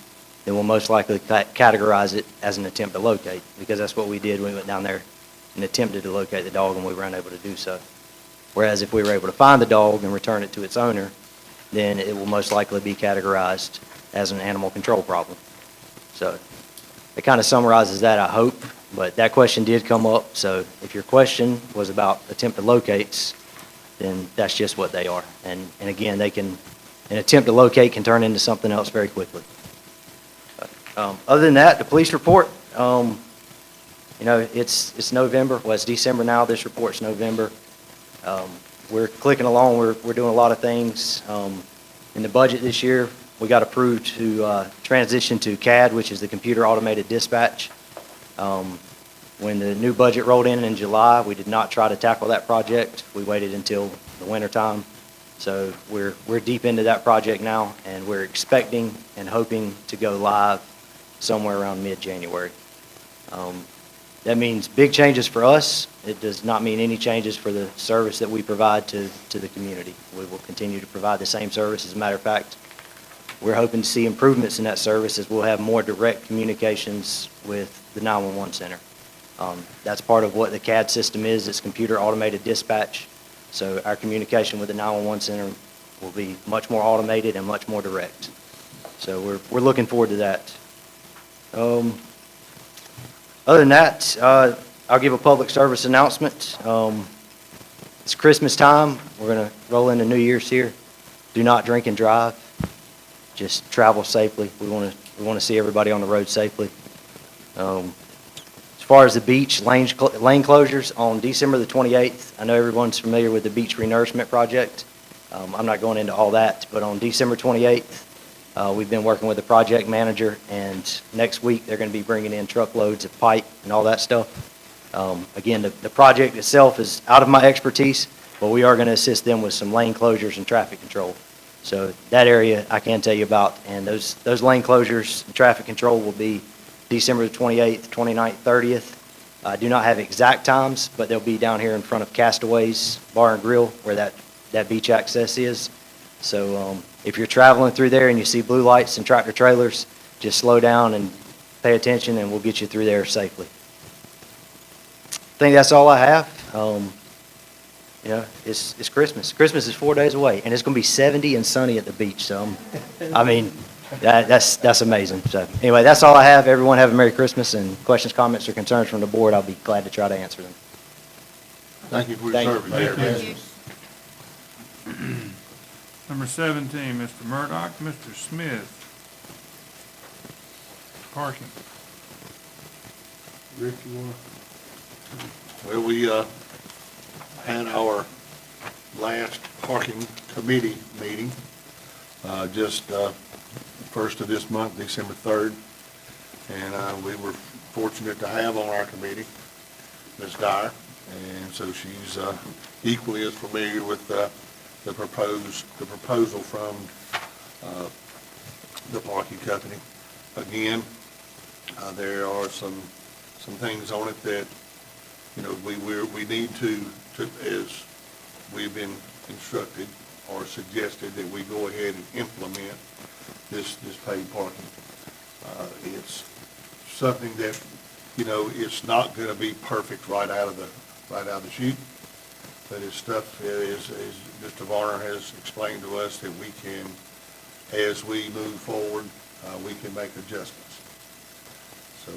then we'll most likely categorize it as an attempt to locate, because that's what we did when we went down there and attempted to locate the dog and we were unable to do so. Whereas if we were able to find the dog and return it to its owner, then it will most likely be categorized as an animal control problem. So it kind of summarizes that, I hope, but that question did come up. So if your question was about attempt to locates, then that's just what they are. And again, an attempt to locate can turn into something else very quickly. Other than that, the police report, it's November. Well, it's December now. This report's November. We're clicking along. We're doing a lot of things. In the budget this year, we got approved to transition to CAD, which is the Computer Automated Dispatch. When the new budget rolled in July, we did not try to tackle that project. We waited until the winter time. So we're deep into that project now, and we're expecting and hoping to go live somewhere around mid-January. That means big changes for us. It does not mean any changes for the service that we provide to the community. We will continue to provide the same service. As a matter of fact, we're hoping to see improvements in that service as we'll have more direct communications with the 911 center. That's part of what the CAD system is. It's computer automated dispatch. So our communication with the 911 center will be much more automated and much more direct. So we're looking forward to that. Other than that, I'll give a public service announcement. It's Christmas time. We're going to roll into New Year's here. Do not drink and drive. Just travel safely. We want to see everybody on the road safely. As far as the beach lane closures, on December the 28th, I know everyone's familiar with the beach renourishment project. I'm not going into all that, but on December 28th, we've been working with the project manager, and next week, they're going to be bringing in truckloads of pipe and all that stuff. Again, the project itself is out of my expertise, but we are going to assist them with some lane closures and traffic control. So that area I can tell you about, and those lane closures and traffic control will be December the 28th, 29th, 30th. I do not have exact times, but they'll be down here in front of Castaways Bar and Grill where that beach access is. So if you're traveling through there and you see blue lights and tractor trailers, just slow down and pay attention, and we'll get you through there safely. I think that's all I have. You know, it's Christmas. Christmas is 4 days away, and it's going to be 70 and sunny at the beach. So, I mean, that's amazing. So, anyway, that's all I have. Everyone have a Merry Christmas, and questions, comments, or concerns from the board, I'll be glad to try to answer them. Thank you for your service. Thank you. Number 17, Mr. Murdock, Mr. Smith. Parking. Rick, you want? Well, we had our last parking committee meeting just first of this month, December 3rd. And we were fortunate to have on our committee Ms. Dyer. And so she's equally as familiar with the proposal from the parking company. Again, there are some things on it that, you know, we need to, as we've been instructed or suggested, that we go ahead and implement this paid parking. It's something that, you know, it's not going to be perfect right out of the chute, but it's stuff as Mr. Varner has explained to us that we can, as we move forward, we can make adjustments. So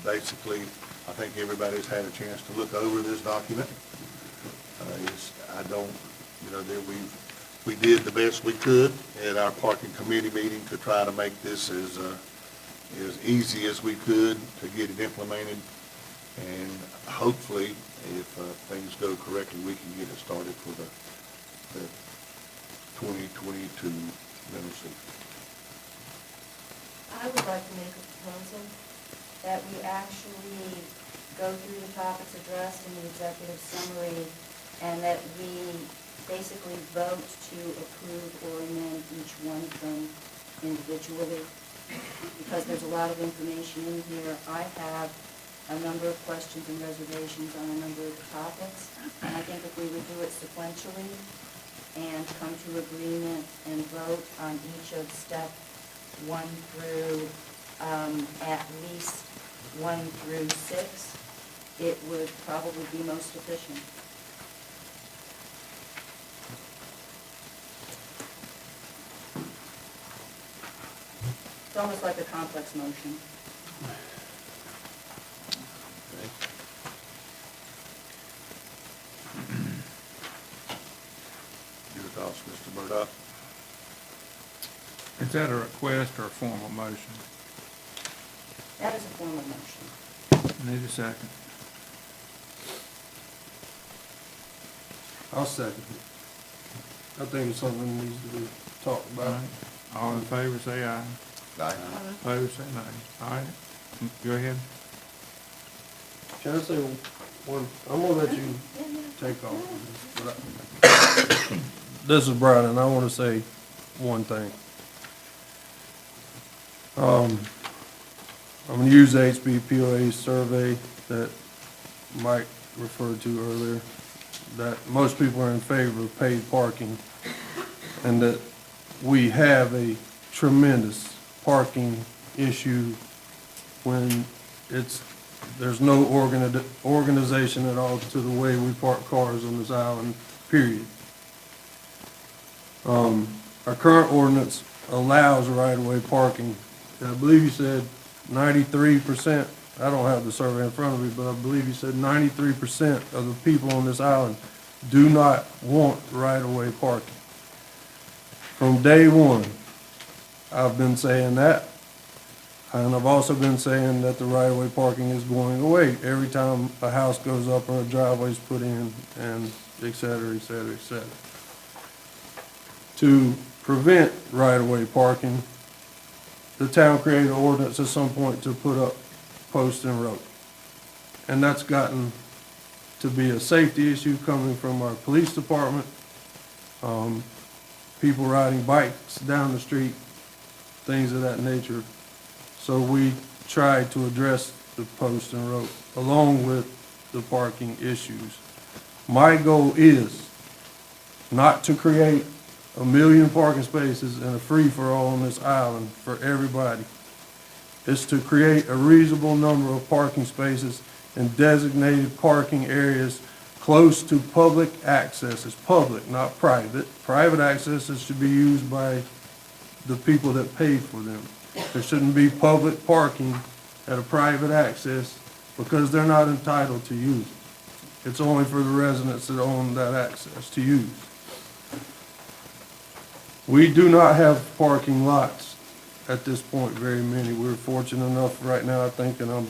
basically, I think everybody's had a chance to look over this document. I don't, you know, that we did the best we could at our parking committee meeting to try to make this as easy as we could to get it implemented. And hopefully, if things go correctly, we can get it started for the 2022 winter season. I would like to make a proposal that we actually go through the topics addressed in the executive summary, and that we basically vote to approve or amend each one of them individually, because there's a lot of information in here. I have a number of questions and reservations on a number of the topics, and I think if we would do it sequentially and come to agreement and vote on each of step 1 through at least 1 through 6, it would probably be most efficient. It's almost like a complex motion. Your thoughts, Mr. Murdock? Is that a request or a formal motion? That is a formal motion. Need a second. I'll second it. I think it's something that needs to be talked All about. right. All in favor, say aye. Aye. Opposed, say nay. All right, go ahead. Can I say one, I'm gonna let you take off of this, but this is Brian, and I wanna say one thing. I'm gonna use the HBPOA survey that Mike referred to earlier, that most people are in favor of paid parking, and that we have a tremendous parking issue when there's no organization at all to the way we park cars on this island, period. Our current ordinance allows right-of-way parking. I believe you said 93%, I don't have the survey in front of me, but I believe you said 93% of the people on this island do not want right-of-way parking. From day one, I've been saying that, and I've also been saying that the right-of-way parking is going away every time a house goes up or a driveway's put in, and et cetera, et cetera, et cetera. to prevent right-of-way parking, the town created an ordinance at some point to put up posts and rope. And that's gotten to be a safety issue coming from our police department, people riding bikes down the street, things of that nature. So we tried to address the post and rope along with the parking issues. My goal is not to create 1 million parking spaces and a free-for-all on this island for everybody. It's to create a reasonable number of parking spaces in designated parking areas close to public access. It's public, not private. Private accesses should be used by the people that pay for them. There shouldn't be public parking at a private access because they're not entitled to use it. It's only for the residents that own that access to use. We do not have parking lots at this point, very many. We're fortunate enough right now, I think, and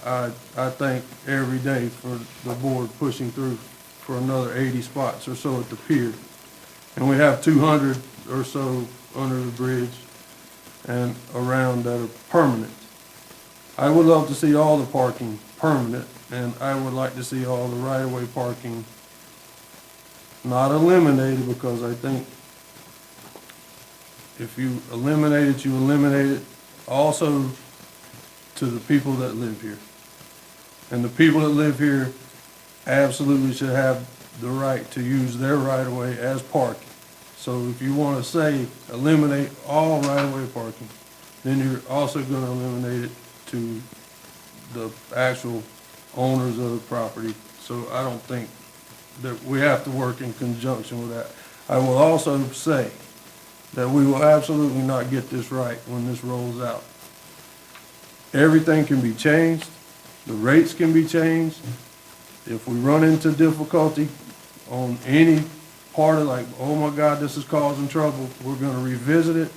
I thank every day for the board pushing through for another 80 spots or so at the pier. And we have 200 or so under the bridge and around that are permanent. I would love to see all the parking permanent, and I would like to see all the right-of-way parking not eliminated, because I think if you eliminate it, you eliminate it also to the people that live here. And the people that live here absolutely should have the right to use their right-of-way as parking. So if you want to say eliminate all right-of-way parking, then you're also going to eliminate it to the actual owners of the property. So I don't think that we have to work in conjunction with that. I will also say that we will absolutely not get this right when this rolls out. Everything can be changed. The rates can be changed. If we run into difficulty on any part of, like, oh my God, this is causing trouble, we're going to revisit it.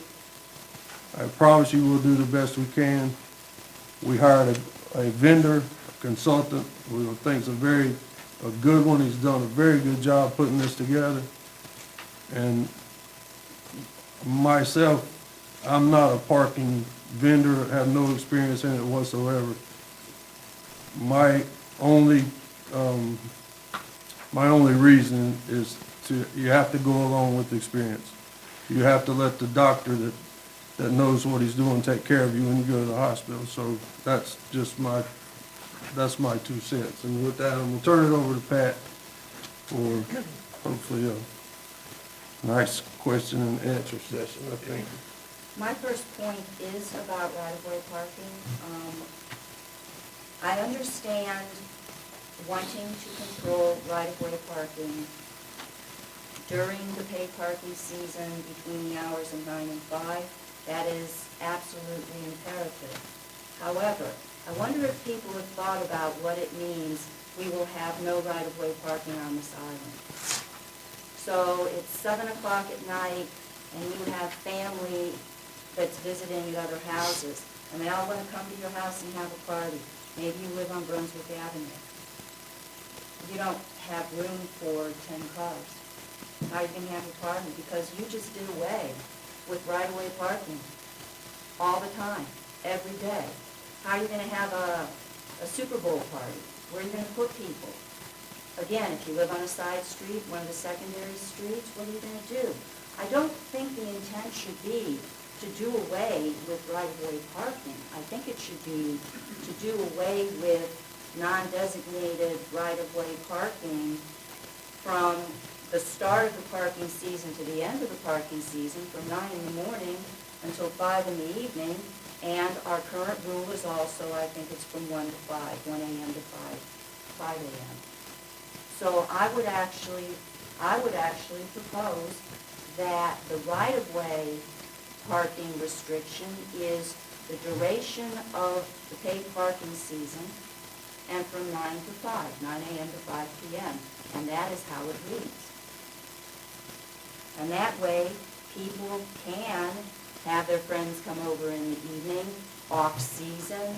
I promise you we'll do the best we can. We hired a vendor, a consultant, we think a good one. He's done a very good job putting this together. And myself, I'm not a parking vendor, have no experience in it whatsoever. My only reason is you have to go along with the experience. You have to let the doctor that knows what he's doing take care of you when you go to the hospital. So that's just my 2 cents. And with that, I'm gonna turn it over to Pat for hopefully a nice question and answer session, I think. My first point is about right-of-way parking. I understand wanting to control right-of-way parking during the paid parking season between the hours of 9 and 5. That is absolutely imperative. However, I wonder if people have thought about what it means we will have no right-of-way parking on this island. So it's 7 o'clock at night, and you have family that's visiting at other houses, and they all want to come to your house and have a party. Maybe you live on Brunswick Avenue. You don't have room for 10 cars. How are you going to have a party? Because you just did away with right-of-way parking all the time, every day. How are you going to have a Super Bowl party? Where are you going to put people? Again, if you live on a side street, one of the secondary streets, what are you going to do? I don't think the intent should be to do away with right-of-way parking. I think it should be to do away with non-designated right-of-way parking from the start of the parking season to the end of the parking season, from 9 in the morning until 5 in the evening. And our current rule is also, I think it's from 1 to 5, 1 a.m. to 5 a.m. So I would actually propose that the right-of-way parking restriction is the duration of the paid parking season and from 9 to 5, 9 a.m. to 5 p.m. And that is how it reads. And that way, people can have their friends come over in the evening, off-season,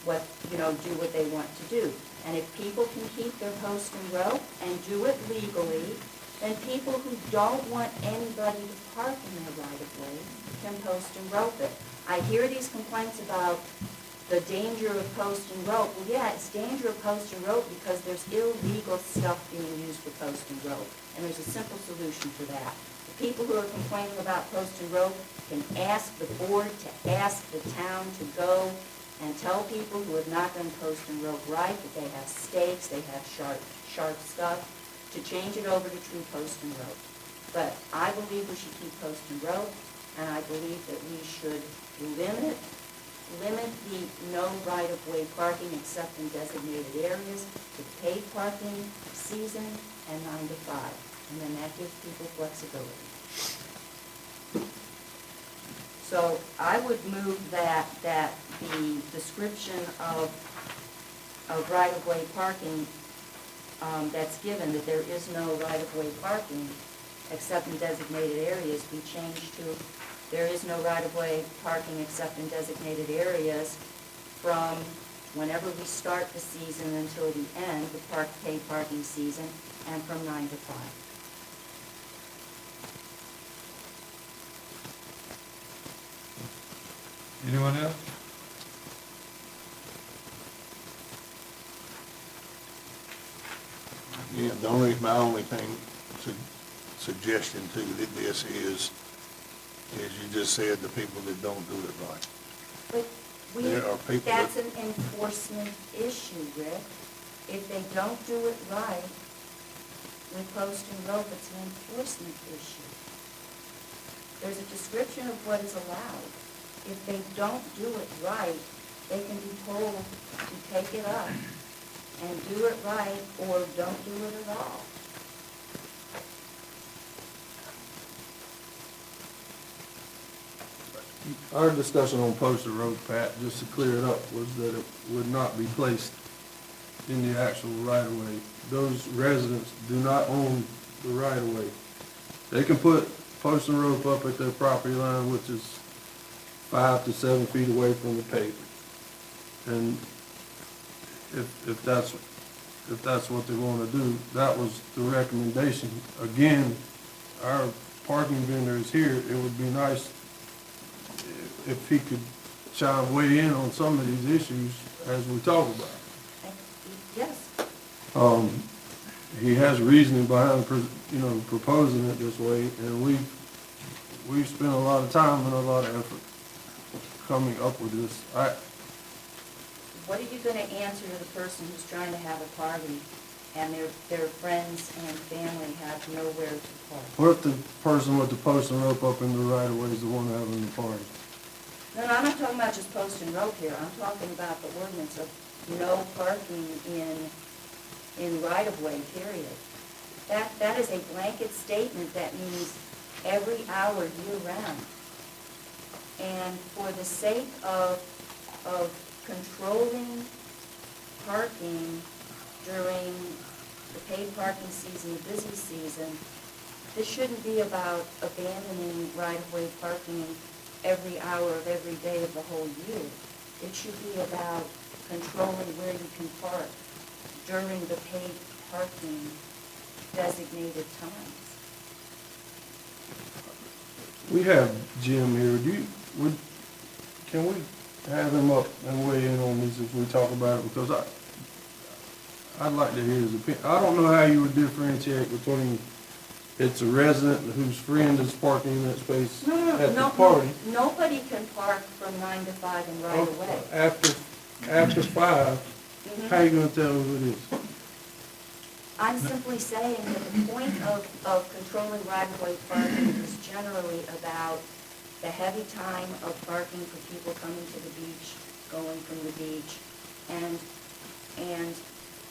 do what they want to do. And if people can keep their post and rope and do it legally, then people who don't want anybody to park in their right-of-way can post and rope it. I hear these complaints about the danger of post and rope. Well, yeah, it's danger of post and rope because there's illegal stuff being used for post and rope, and there's a simple solution for that. The people who are complaining about post and rope can ask the board to ask the town to go and tell people who have not done post and rope right, that they have stakes, they have sharp stuff, to change it over to true post and rope. But I believe we should keep post and rope, and I believe that we should limit the no right-of-way parking except in designated areas to paid parking, season, and 9 to 5. And then that gives people flexibility. So I would move that the description of right-of-way parking that's given, that there is no right-of-way parking except in designated areas, be changed to there is no right-of-way parking except in designated areas from whenever we start the season until the end, the paid parking season, and from 9 to 5. Anyone else? Yeah, my only thing, suggestion to this is you just said the people that don't do it right. But There are people that's that- an enforcement issue, Rick. If they don't do it right with post and rope, it's an enforcement issue. There's a description of what is allowed. If they don't do it right, they can be told to take it up and do it right or don't do it at all. Our discussion on posted road, Pat, just to clear it up, was that it would not be placed in the actual right-of-way. Those residents do not own the right-of-way. They can put post and rope up at their property line, which is 5 to 7 feet away from the pavement. And if that's what they want to do, that was the recommendation. Again, our parking vendor is here. It would be nice if he could weigh in on some of these issues as we talk about. Yes. He has reasoning behind, proposing it this way, and we've spent a lot of time and a lot of effort coming up with this. What are you going to answer to the person who's trying to have a party and their friends and family have nowhere to park? What if the person with the post and rope up in the right of way is the one having the party? No, I'm not talking about just post and rope here. I'm talking about the ordinance of no parking in right-of-way, period. That is a blanket statement that means every hour year-round. And for the sake of controlling parking during the paid parking season, the busy season, this shouldn't be about abandoning right-of-way parking every hour of every day of the whole year. It should be about controlling where you can park during the paid parking designated times. We have Jim here. Can we have him up and weigh in on this if we talk about it? Because I'd like to hear his opinion. I don't know how you would differentiate between it's a resident whose friend is parking in that space at the party. Nobody can park from 9 to 5 and right away. After 5, how you gonna tell who it is? I'm simply saying that the point of controlling right-of-way parking is generally about the heavy time of parking for people coming to the beach, going from the beach, and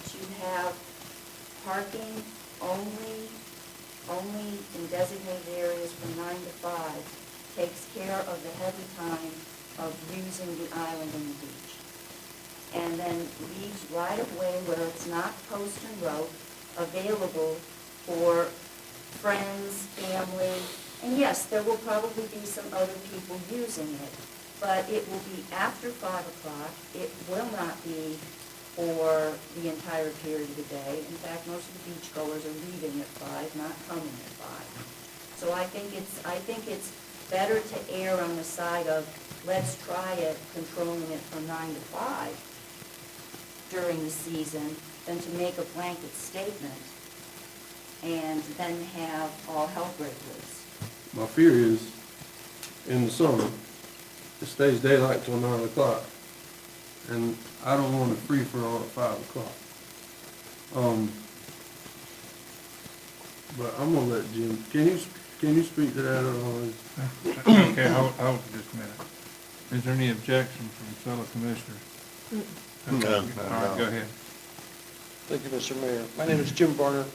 to have parking only in designated areas from 9 to 5 takes care of the heavy time of using the island and the beach. And then leaves right-of-way where it's not post and rope available for friends, family, and yes, there will probably be some other people using it, but it will be after 5 o'clock. It will not be for the entire period of the day. In fact, most of the beachgoers are leaving at 5, not coming at 5. So I think it's better to err on the side of, let's try it, controlling it from 9 to 5 during the season, than to make a blanket statement and then have all hell break loose. My fear is, in the summer, it stays daylight till 9 o'clock, and I don't want to free for all at 5 o'clock. But I'm gonna let Jim, can you speak to that, Okay, hold just a minute. Is there any objection from fellow commissioners? No, All right, go ahead. Thank you, Mr. Mayor. My name is Jim Varner.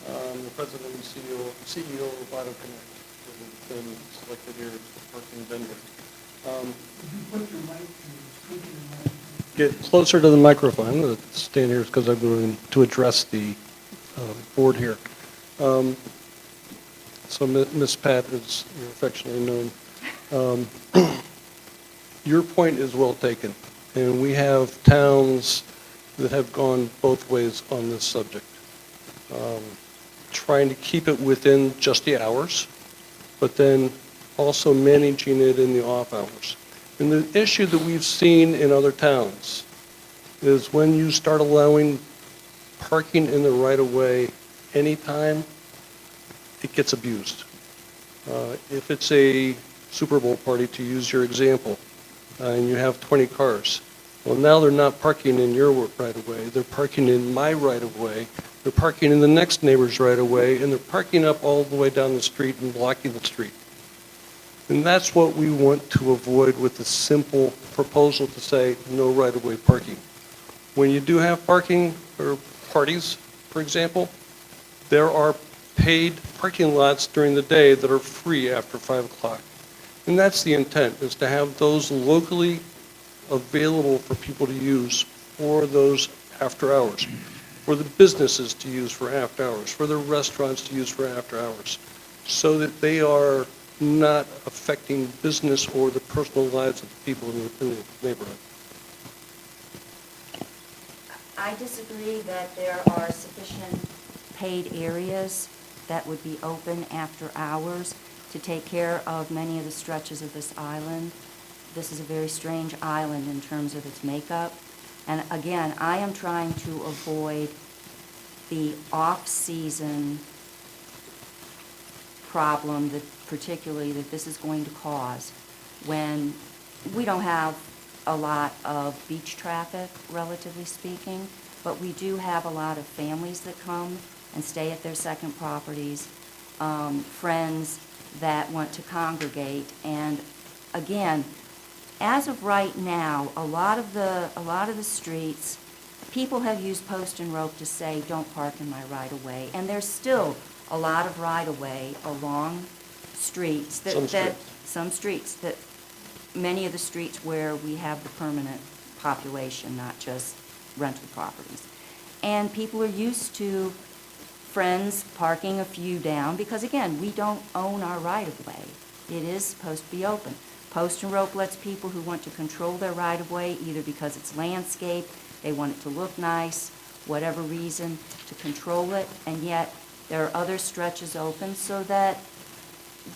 I'm the president and CEO of Auto Connect. We've been selected here as a parking vendor. Get closer to the microphone. I'm going to stand here because I'm going to address the board here. So Ms. Pat, as you're affectionately known, your point is well taken. And we have towns that have gone both ways on this subject. Trying to keep it within just the hours, but then also managing it in the off hours. And the issue that we've seen in other towns is when you start allowing parking in the right-of-way anytime, it gets abused. If it's a Super Bowl party, to use your example, and you have 20 cars, well, now they're not parking in your right-of-way, they're parking in my right-of-way, they're parking in the next neighbor's right-of-way, and they're parking up all the way down the street and blocking the street. And that's what we want to avoid with the simple proposal to say no right-of-way parking. When you do have parking or parties, for example, there are paid parking lots during the day that are free after 5 o'clock. And that's the intent, is to have those locally available for people to use for those after hours, for the businesses to use for after hours, for the restaurants to use for after hours, so that they are not affecting business or the personal lives of the people in the neighborhood. I disagree that there are sufficient paid areas that would be open after hours to take care of many of the stretches of this island. This is a very strange island in terms of its makeup. And again, I am trying to avoid the off-season problem that particularly that this is going to cause when we don't have a lot of beach traffic, relatively speaking, but we do have a lot of families that come and stay at their second properties, friends that want to congregate. And again, as of right now, a lot of the streets, people have used post and rope to say, don't park in my right-of-way. And there's still a lot of right-of-way along streets some streets that many of the streets where we have the permanent population, not just rental properties. And people are used to friends parking a few down because, again, we don't own our right-of-way. It is supposed to be open. Post and rope lets people who want to control their right-of-way, either because it's landscape, they want it to look nice, whatever reason, to control it, and yet there are other stretches open so that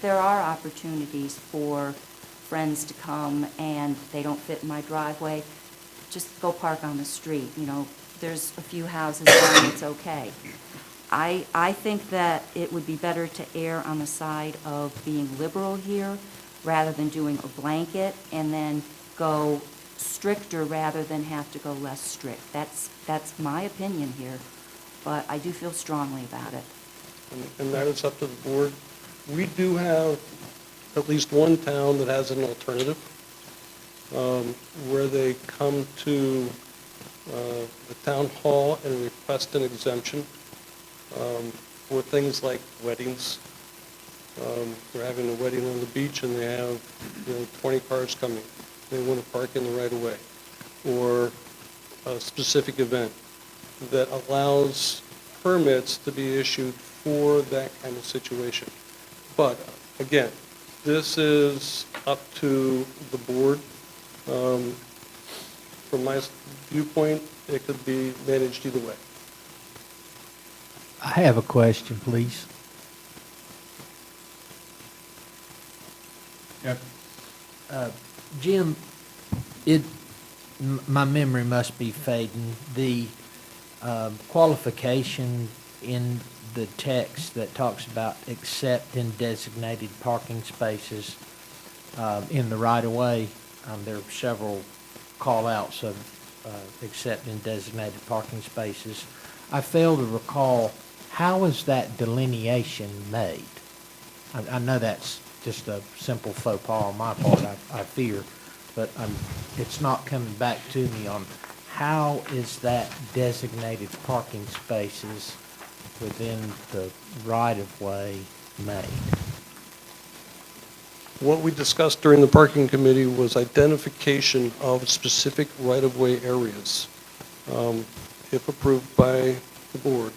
there are opportunities for friends to come and they don't fit in my driveway, just go park on the street. You know, there's a few houses down, it's okay. I think that it would be better to err on the side of being liberal here rather than doing a blanket and then go stricter rather than have to go less strict. That's my opinion here, but I do feel strongly about it. And that is up to the board. We do have at least one town that has an alternative, where they come to the town hall and request an exemption for things like weddings. They're having a wedding on the beach and they have 20 cars coming. They want to park in the right-of-way. Or a specific event that allows permits to be issued for that kind of situation. But again, this is up to the board. From my viewpoint, it could be managed either way. I have a question, please. Yep. Jim, my memory must be fading. The qualification in the text that talks about except in designated parking spaces in the right-of-way, there are several call-outs of except in designated parking spaces. I fail to recall, how is that delineation made? I know that's just a simple faux pas on my part, I fear, but it's not coming back to me on how is that designated parking spaces within the right-of-way made? What we discussed during the parking committee was identification of specific right-of-way areas, if approved by the board,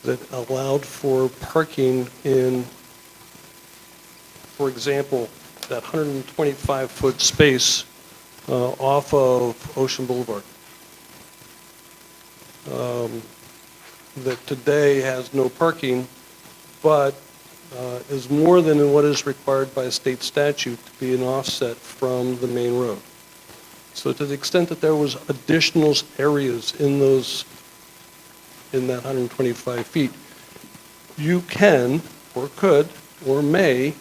that allowed for parking in, for example, that 125-foot space off of Ocean Boulevard. That today has no parking, but is more than what is required by state statute to be an offset from the main road. So to the extent that there was additional areas in that 125 feet, you can, or could, or may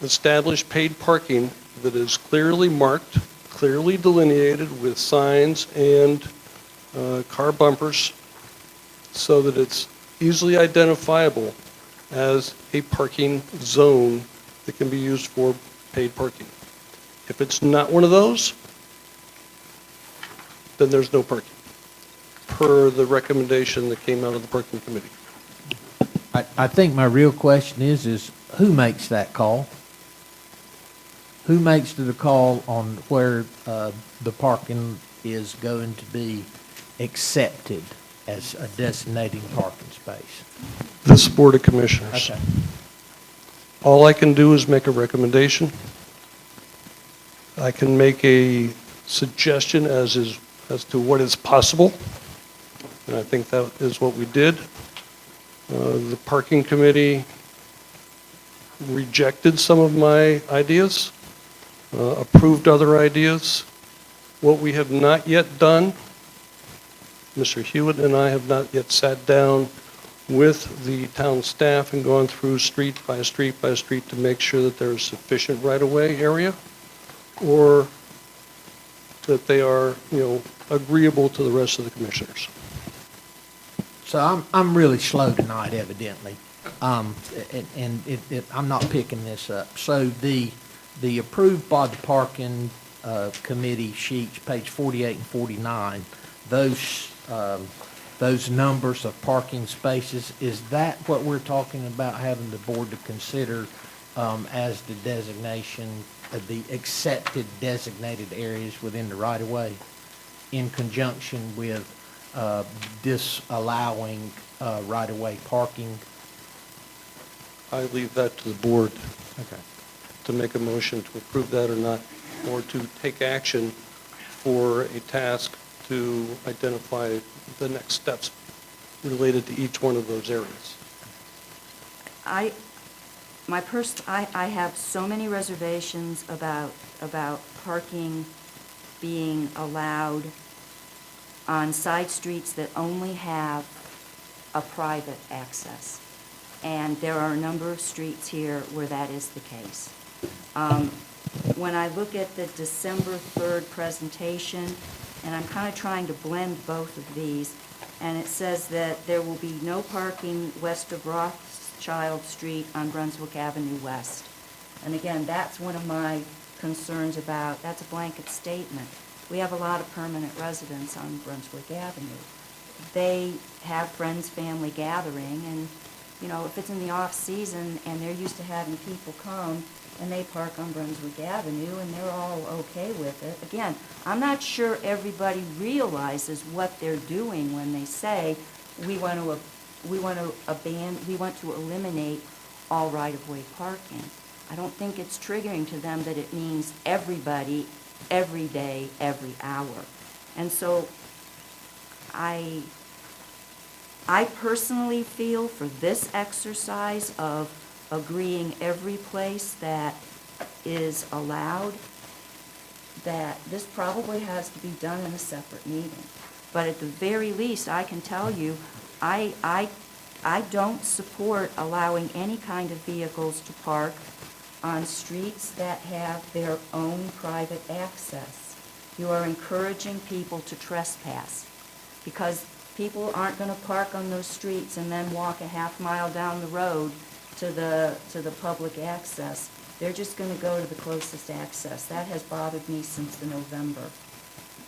establish paid parking that is clearly marked, clearly delineated with signs and car bumpers so that it's easily identifiable as a parking zone that can be used for paid parking. If it's not one of those, then there's no parking, per the recommendation that came out of the parking committee. I think my real question is who makes that call? Who makes the call on where the parking is going to be accepted as a designated parking space? This Board of Commissioners. Okay. All I can do is make a recommendation. I can make a suggestion as to what is possible, and I think that is what we did. The parking committee rejected some of my ideas, approved other ideas. What we have not yet done, Mr. Hewitt and I have not yet sat down with the town staff and gone through street by street by street to make sure that there is sufficient right-of-way area, or that they are, agreeable to the rest of the commissioners. So I'm really slow tonight, evidently, and I'm not picking this up. So the approved by the parking committee sheets, page 48 and 49, those numbers of parking spaces, is that what we're talking about having the board to consider as the designation of the accepted designated areas within the right-of-way in conjunction with disallowing right-of-way parking? I leave that to the board Okay. to make a motion to approve that or not, or to take action for a task to identify the next steps related to each one of those areas. I have so many reservations about parking being allowed on side streets that only have a private access. And there are a number of streets here where that is the case. When I look at the December 3rd presentation, and I'm kind of trying to blend both of these, and it says that there will be no parking west of Rothschild Street on Brunswick Avenue West. And again, that's one of my concerns about, that's a blanket statement. We have a lot of permanent residents on Brunswick Avenue. They have friends, family gathering, and if it's in the off-season and they're used to having people come and they park on Brunswick Avenue and they're all okay with it. Again, I'm not sure everybody realizes what they're doing when they say we want to eliminate all right-of-way parking. I don't think it's triggering to them that it means everybody, every day, every hour. And so I personally feel for this exercise of agreeing every place that is allowed, that this probably has to be done in a separate meeting. But at the very least, I can tell you, I don't support allowing any kind of vehicles to park on streets that have their own private access. You are encouraging people to trespass, because people aren't going to park on those streets and then walk a half mile down the road to the public access. They're just going to go to the closest access. That has bothered me since the November.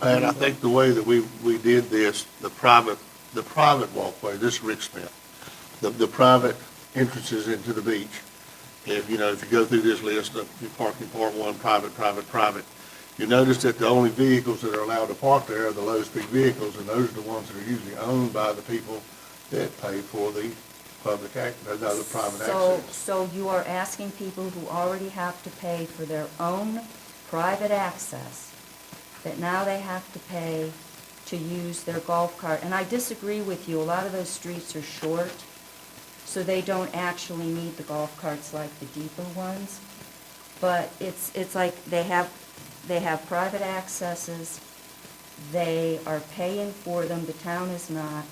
And I think the way that we did this, the private walkway, this is Rick Smith, the private entrances into the beach, if you go through this list of you parking part one, private, you notice that the only vehicles that are allowed to park there are the low-speed vehicles, and those are the ones that are usually owned by the people that pay for the public the private access. So you are asking people who already have to pay for their own private access, that now they have to pay to use their golf cart. And I disagree with you. A lot of those streets are short, so they don't actually need the golf carts like the deeper ones. But it's like they have private accesses, they are paying for them, the town is not,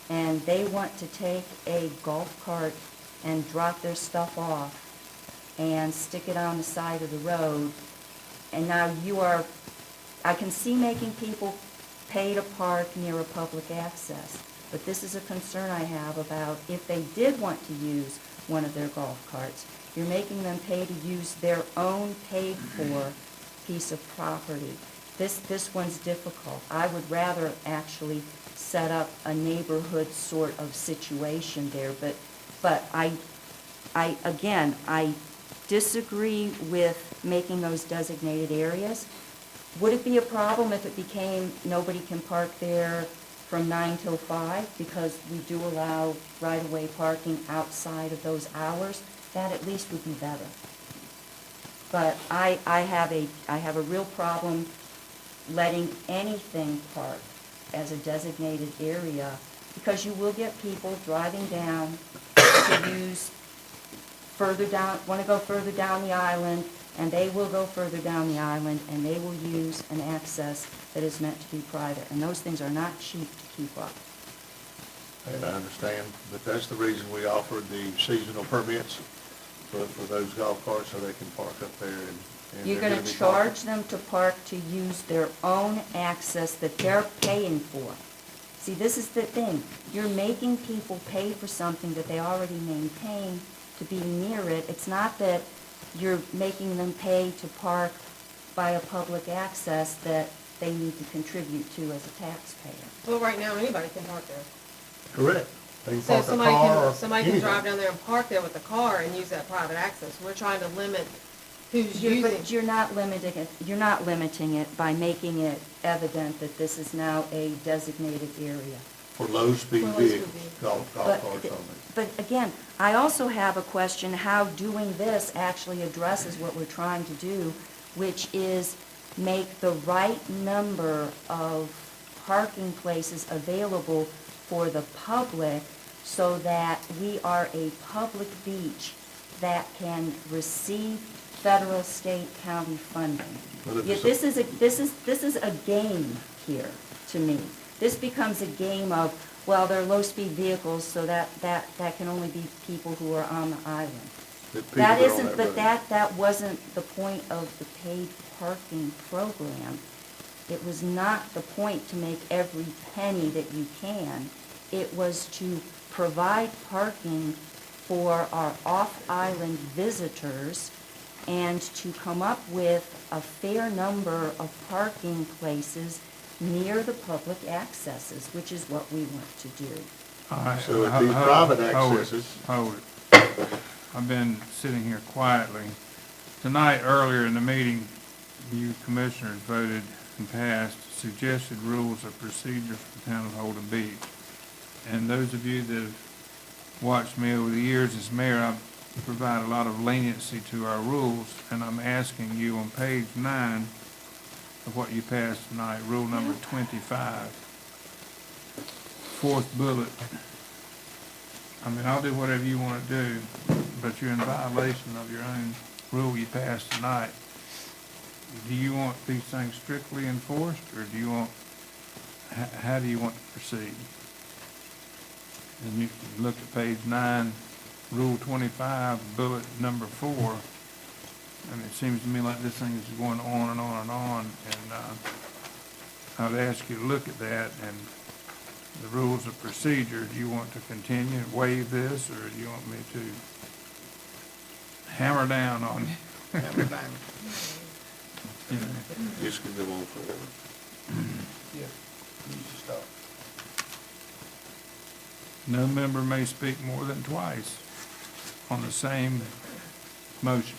and they want to take a golf cart and drop their stuff off and stick it on the side of the road. And now I can see making people pay to park near a public access, but this is a concern I have about if they did want to use one of their golf carts, you're making them pay to use their own paid-for piece of property. This one's difficult. I would rather actually set up a neighborhood sort of situation there, but I disagree with making those designated areas. Would it be a problem if it became nobody can park there from 9 till 5, because we do allow right-of-way parking outside of those hours? That at least would be better. But I have a real problem letting anything park as a designated area, because you will get people driving down to use want to go further down the island, and they will go further down the island, and they will use an access that is meant to be private. And those things are not cheap to keep up. And I understand, but that's the reason we offered the seasonal permits for those golf carts, so they can park up there. And You're going to charge them to park to use their own access that they're paying for. See, this is the thing. You're making people pay for something that they already maintain to be near it. It's not that you're making them pay to park by a public access that they need to contribute to as a taxpayer. Well, right now, anybody can park there. Correct. They can So park a car or somebody can anything. drive down there and park there with a car and use that private access. We're trying to limit who's using. But you're not limiting it by making it evident that this is now a designated area. For low-speed vehicles, golf carts only. But again, I also have a question how doing this actually addresses what we're trying to do, which is make the right number of parking places available for the public so that we are a public beach that can receive federal, state, county funding. This is a game here to me. This becomes a game of, well, they're low-speed vehicles, so that can only be people who are on the island. That wasn't the point of the paid parking program. It was not the point to make every penny that you can. It was to provide parking for our off-island visitors and to come up with a fair number of parking places near the public accesses, which is what we want to do. All right. So it'd be private Hold it, accesses. Hold it. I've been sitting here quietly. Tonight, earlier in the meeting, you commissioners voted and passed suggested rules of procedure for the town of Holden Beach. And those of you that have watched me over the years as mayor, I provide a lot of leniency to our rules, and I'm asking you on page 9 of what you passed tonight, rule number 25. fourth bullet, I mean, I'll do whatever you want to do, but you're in violation of your own rule you passed tonight. Do you want these things strictly enforced, or do you want, how do you want to proceed? And you can look at page 9, Rule 25, bullet number 4, and it seems to me like this thing is going on and on and on, and I would ask you to look at that and the rules of procedure. Do you want to continue and waive this, or do you want me to hammer down on you? Hammer down. You know, Just can go on forward. Yeah. You should stop. no member may speak more than twice on the same motion.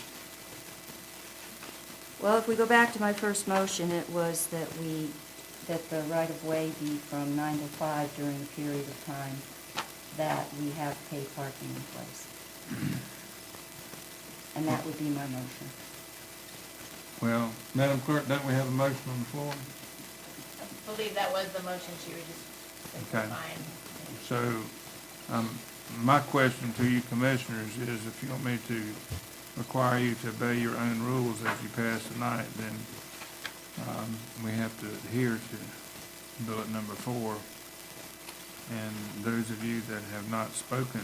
Well, if we go back to my first motion, it was that the right-of-way be from 9 to 5 during the period of time that we have paid parking in place. And that would be my motion. Well, Madam Clerk, don't we have a motion on the floor? I believe that was the motion she was just simplifying. So, my question to you commissioners is, if you want me to require you to obey your own rules as you pass tonight, then we have to adhere to bullet number 4. And those of you that have not spoken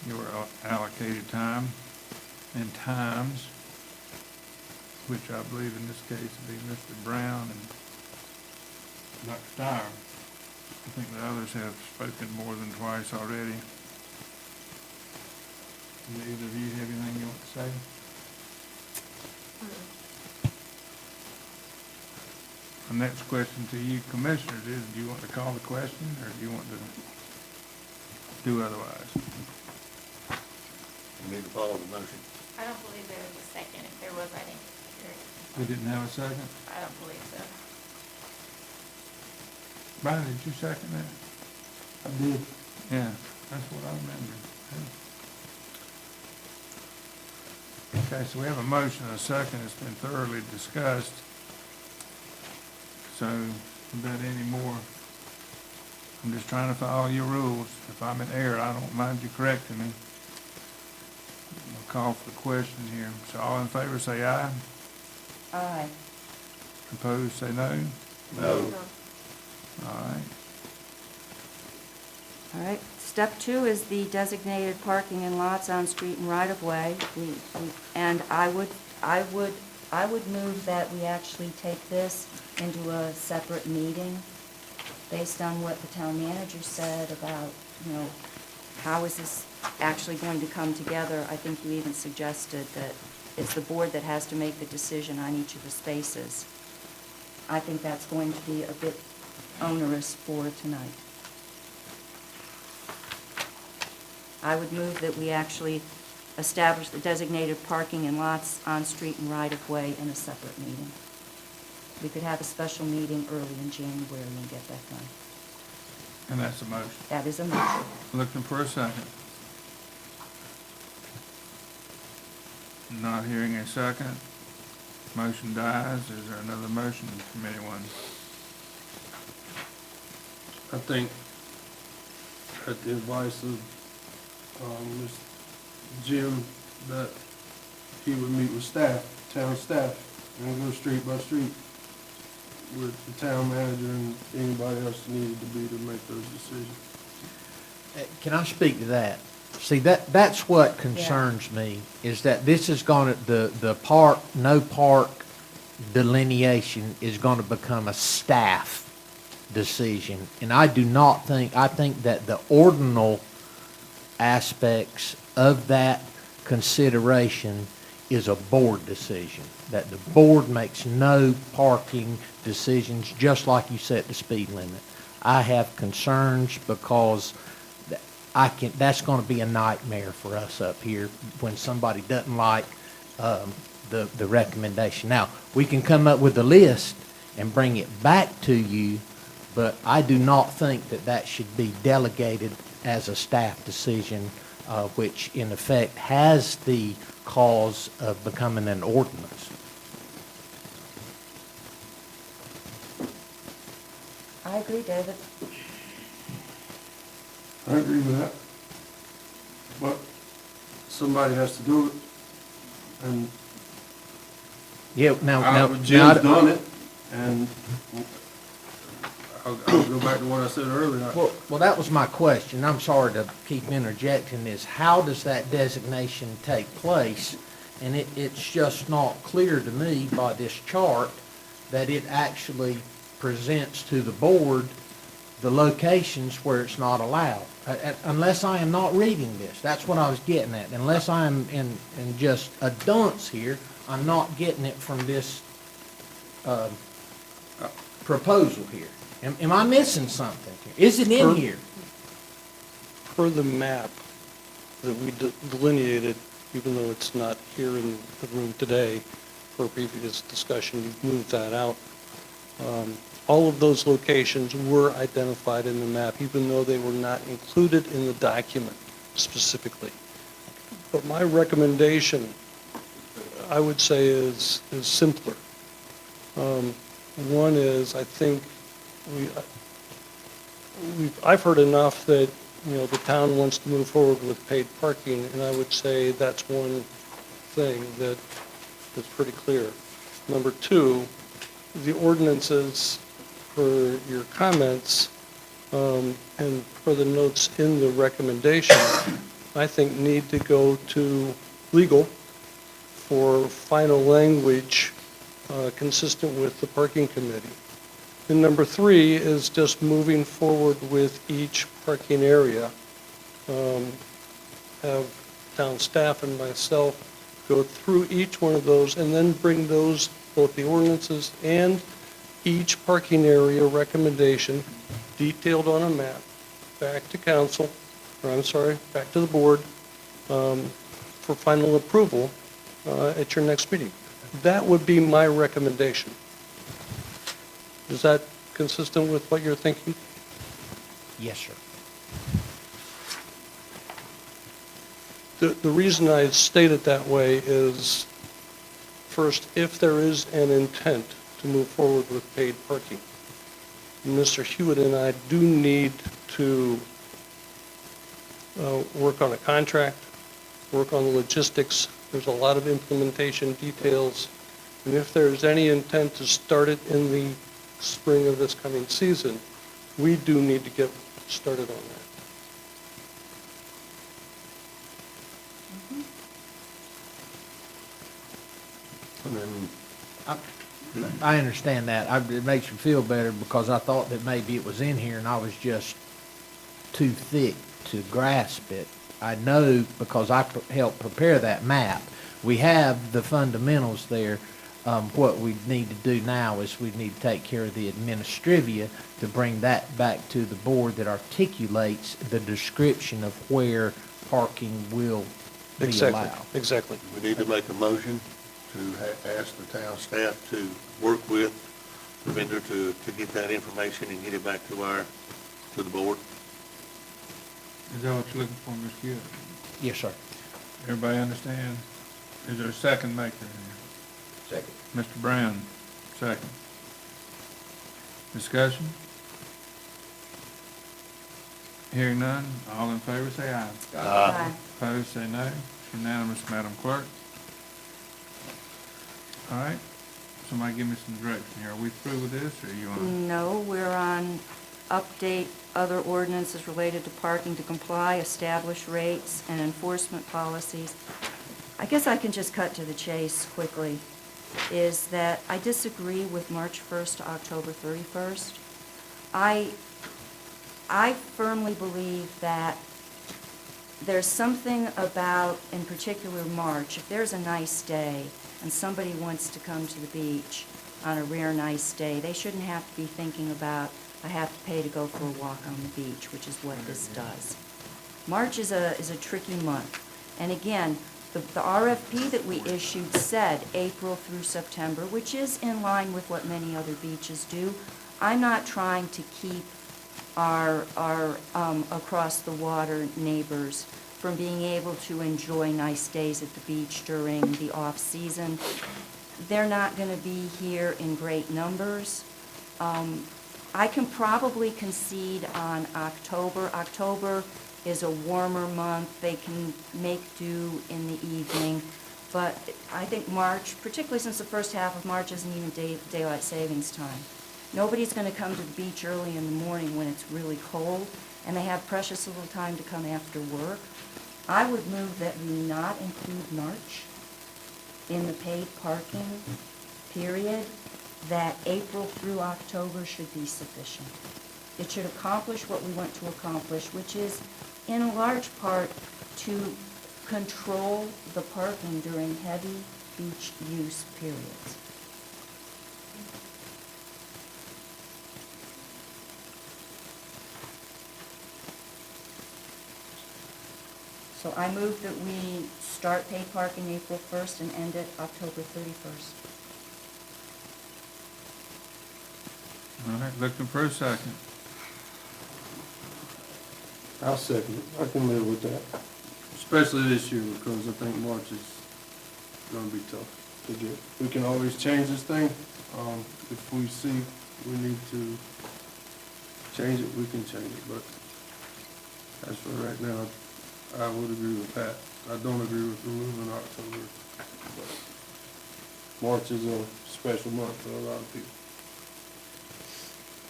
your allocated time and times, which I believe in this case would be Mr. Brown and Dr. Steyer. I think the others have spoken more than twice already. Do either of you have anything you want to say? The next question to you commissioners is, do you want to call the question, or do you want to do otherwise? You need to follow the motion. I don't believe there was a second. If there was, I didn't hear it. We didn't have a second? I don't believe so. Brian, did you second that? I did. Yeah, that's what I remember. Okay, so we have a motion and a second. It's been thoroughly discussed. So, without any more, I'm just trying to follow your rules. If I'm in error, I don't mind you correcting me. I'll call for the question here. So all in favor say aye. Aye. Opposed, say no. No. All right. All right. Step 2 is the designated parking in lots on street and right-of-way. And I would move that we actually take this into a separate meeting based on what the town manager said about, how is this actually going to come together. I think you even suggested that it's the board that has to make the decision on each of the spaces. I think that's going to be a bit onerous for tonight. I would move that we actually establish the designated parking in lots on street and right-of-way in a separate meeting. We could have a special meeting early in January and get that done. And that's a motion. That is a motion. Looking for a second. Not hearing a second. Motion dies. Is there another motion from anyone? I think at the advice of Mr. Jim, that he would meet with staff, town staff, and go street by street with the town manager and anybody else needed to be to make those decisions. Can I speak to that? See, that's what concerns me, is that this is gonna, the park, no park delineation is gonna become a staff decision. And I do not think, I think that the ordinal aspects of that consideration is a board decision, that the board makes no parking decisions, just like you set the speed limit. I have concerns because that's going to be a nightmare for us up here when somebody doesn't like the recommendation. Now, we can come up with a list and bring it back to you, but I do not think that that should be delegated as a staff decision, which in effect has the cause of becoming an ordinance. I agree, David. I agree with that. But somebody has to do it, and Yeah, now. Jim's done it, and I'll go back to what I said earlier. Well, that was my question. I'm sorry to keep interjecting this. How does that designation take place? And it's just not clear to me by this chart that it actually presents to the board the locations where it's not allowed. Unless I am not reading this, that's what I was getting at. Unless I am in just a dunce here, I'm not getting it from this proposal here. Am I missing something here? Is it in here? Per the map that we delineated, even though it's not here in the room today, for previous discussion, you've moved that out. All of those locations were identified in the map, even though they were not included in the document specifically. But my recommendation, I would say, is simpler. One is, I think, I've heard enough that, the town wants to move forward with paid parking, and I would say that's one thing that's pretty clear. Number two, the ordinances, for your comments, and for the notes in the recommendation, I think need to go to legal for final language consistent with the parking committee. And number three is just moving forward with each parking area. Have town staff and myself go through each one of those and then bring those, both the ordinances and each parking area recommendation detailed on a map back to council, back to the board for final approval at your next meeting. That would be my recommendation. Is that consistent with what you're thinking? Yes, sir. The reason I state it that way is, first, if there is an intent to move forward with paid parking, Mr. Hewitt and I do need to work on a contract, work on the logistics. There's a lot of implementation details. And if there's any intent to start it in the spring of this coming season, we do need to get started on that. And then I understand that. It makes me feel better because I thought that maybe it was in here and I was just too thick to grasp it. I know because I helped prepare that map. We have the fundamentals there. What we need to do now is we need to take care of the administrivia to bring that back to the board that articulates the description of where parking will be allowed. Exactly. we need to make a motion to ask the town staff to work with the vendor to get that information and get it back to the board. Is that what you're looking for, Mr. Hewitt? Yes, sir. Everybody understand? Is there a second maker in here? Second. Mr. Brown, second. Discussion? Hearing none, all in favor say aye. Aye. Opposed say no. It's unanimous, Madam Clerk. All right, somebody give me some direction here. Are we through with this, or are you on? No, we're on update other ordinances related to parking to comply, establish rates, and enforcement policies. I guess I can just cut to the chase quickly, is that I disagree with March 1st to October 31st. I firmly believe that there's something about, in particular March, if there's a nice day and somebody wants to come to the beach on a rare nice day, they shouldn't have to be thinking about, I have to pay to go for a walk on the beach, which is what this does. March is a tricky month. And again, the RFP that we issued said April through September, which is in line with what many other beaches do. I'm not trying to keep our across the water neighbors from being able to enjoy nice days at the beach during the off-season. They're not going to be here in great numbers. I can probably concede on October. October is a warmer month. They can make do in the evening. But I think March, particularly since the first half of March isn't even daylight savings time. Nobody's going to come to the beach early in the morning when it's really cold, and they have precious little time to come after work. I would move that we not include March in the paid parking period, that April through October should be sufficient. It should accomplish what we want to accomplish, which is in a large part to control the parking during heavy beach use periods. So I move that we start paid parking April 1st and end it October 31st. All right, looking for a second. I'll second it. I can live with that. Especially this year, because I think March is gonna be tough to get. We can always change this thing. If we see we need to change it, we can change it, but as for right now, I would agree with Pat. I don't agree with removing October, but March is a special month for a lot of people,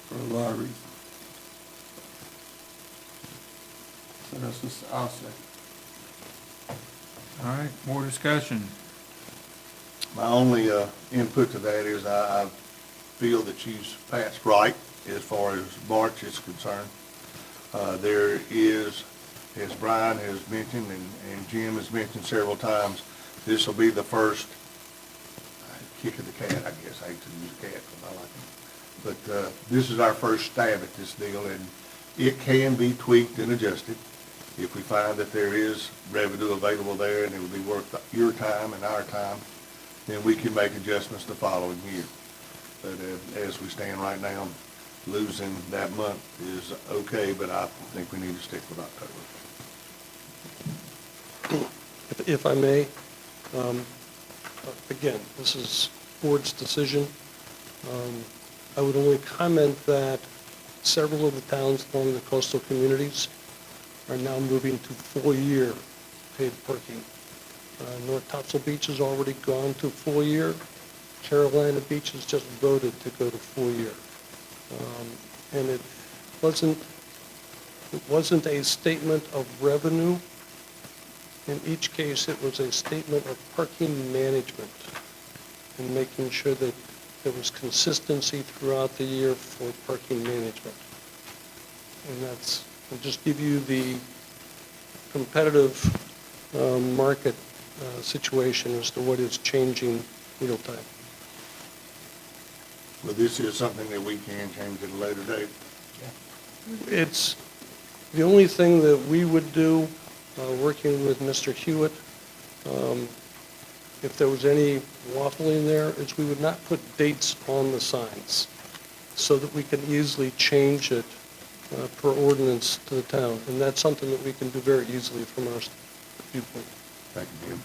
for a lot of reasons. So that's just, I'll say. All right, more discussion. My only input to that is I feel that Pat's right as far as March is concerned. There is, as Brian has mentioned and Jim has mentioned several times, this will be the first kick of the cat, I guess. I hate to use cat because I like them. But this is our first stab at this deal, and it can be tweaked and adjusted. If we find that there is revenue available there and it will be worth your time and our time, then we can make adjustments the following year. But as we stand right now, losing that month is okay, but I think we need to stick with October. If I may, again, this is board's decision. I would only comment that several of the towns along the coastal communities are now moving to 4-year paid parking. North Topsail Beach has already gone to 4-year. Carolina Beach has just voted to go to 4-year. And it wasn't a statement of revenue. In each case, it was a statement of parking management and making sure that there was consistency throughout the year for parking management. And that's, I'll just give you the competitive market situation as to what is changing real time. Well, this is something that we can change at a later date. It's the only thing that we would do, working with Mr. Hewitt, if there was any waffling there, is we would not put dates on the signs so that we can easily change it per ordinance to the town. And that's something that we can do very easily from our viewpoint. Thank you, Jim.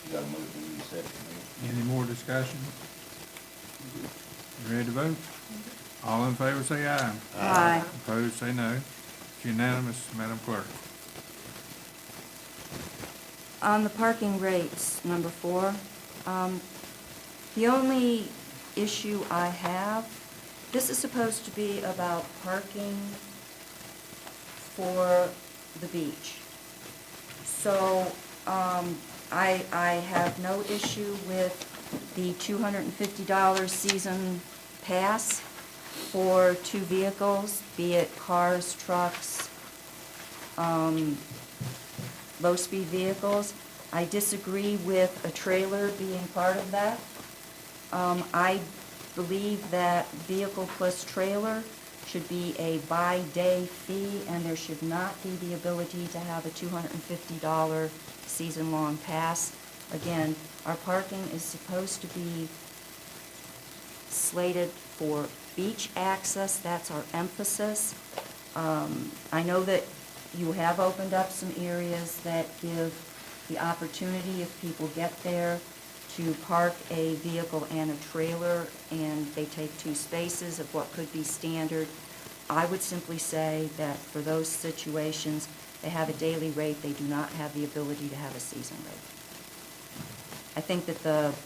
You gotta move to the second. Any more discussion? You ready to vote? All in favor say aye. Aye. Opposed say no. It's unanimous, Madam Clerk. On the parking rates, number 4, the only issue I have, this is supposed to be about parking for the beach. So I have no issue with the $250 season pass for 2 vehicles, be it cars, trucks, low-speed vehicles. I disagree with a trailer being part of that. I believe that vehicle plus trailer should be a by-day fee, and there should not be the ability to have a $250 season-long pass. Again, our parking is supposed to be slated for beach access. That's our emphasis. I know that you have opened up some areas that give the opportunity, if people get there, to park a vehicle and a trailer, and they take 2 spaces of what could be standard. I would simply say that for those situations, they have a daily rate, they do not have the ability to have a season rate. I think that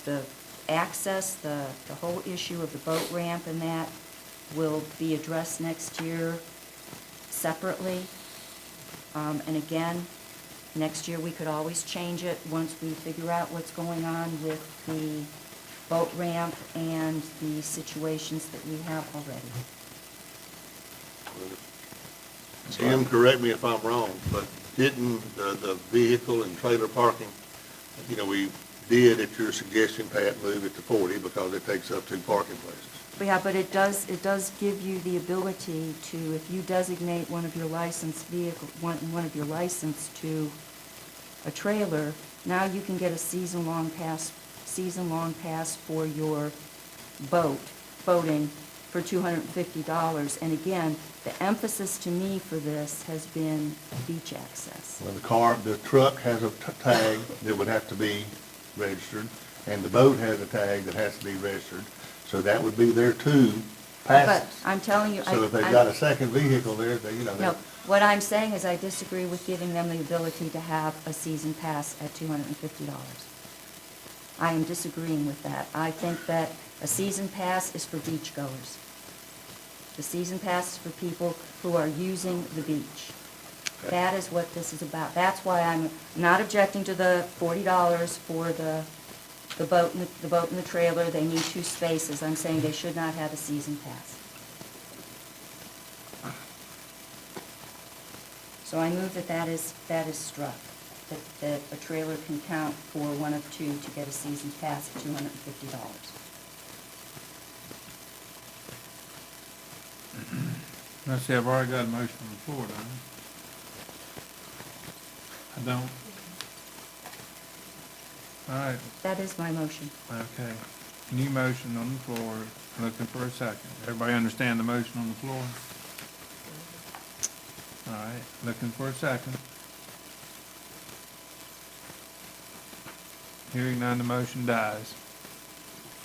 the access, the whole issue of the boat ramp and that will be addressed next year separately. And again, next year we could always change it once we figure out what's going on with the boat ramp and the situations that we have already. Jim, correct me if I'm wrong, but didn't the vehicle and trailer parking, you know, we did at your suggestion, Pat, move it to 40 because it takes up 2 parking places. Yeah, but it does give you the ability to, if you designate one of your licensed vehicle, one of your license to a trailer, now you can get a season-long pass for your boating for $250. And again, the emphasis to me for this has been beach access. Well, the truck has a tag that would have to be registered, and the boat has a tag that has to be registered. So that would be their 2 passes. But I'm telling you, So if they've got a second vehicle there, they, you know. No, what I'm saying is I disagree with giving them the ability to have a season pass at $250. I am disagreeing with that. I think that a season pass is for beachgoers. The season pass is for people who are using the beach. That is what this is about. That's why I'm not objecting to the $40 for the boat and the trailer. They need 2 spaces. I'm saying they should not have a season pass. So I move that is struck, that a trailer can count for one of 2 to get a season pass at $250. Let's see, I've already got a motion on the floor, don't I? I don't. All right, That is my motion. okay. New motion on the floor, looking for a second. Everybody understand the motion on the floor? All right, looking for a second. Hearing none, the motion dies.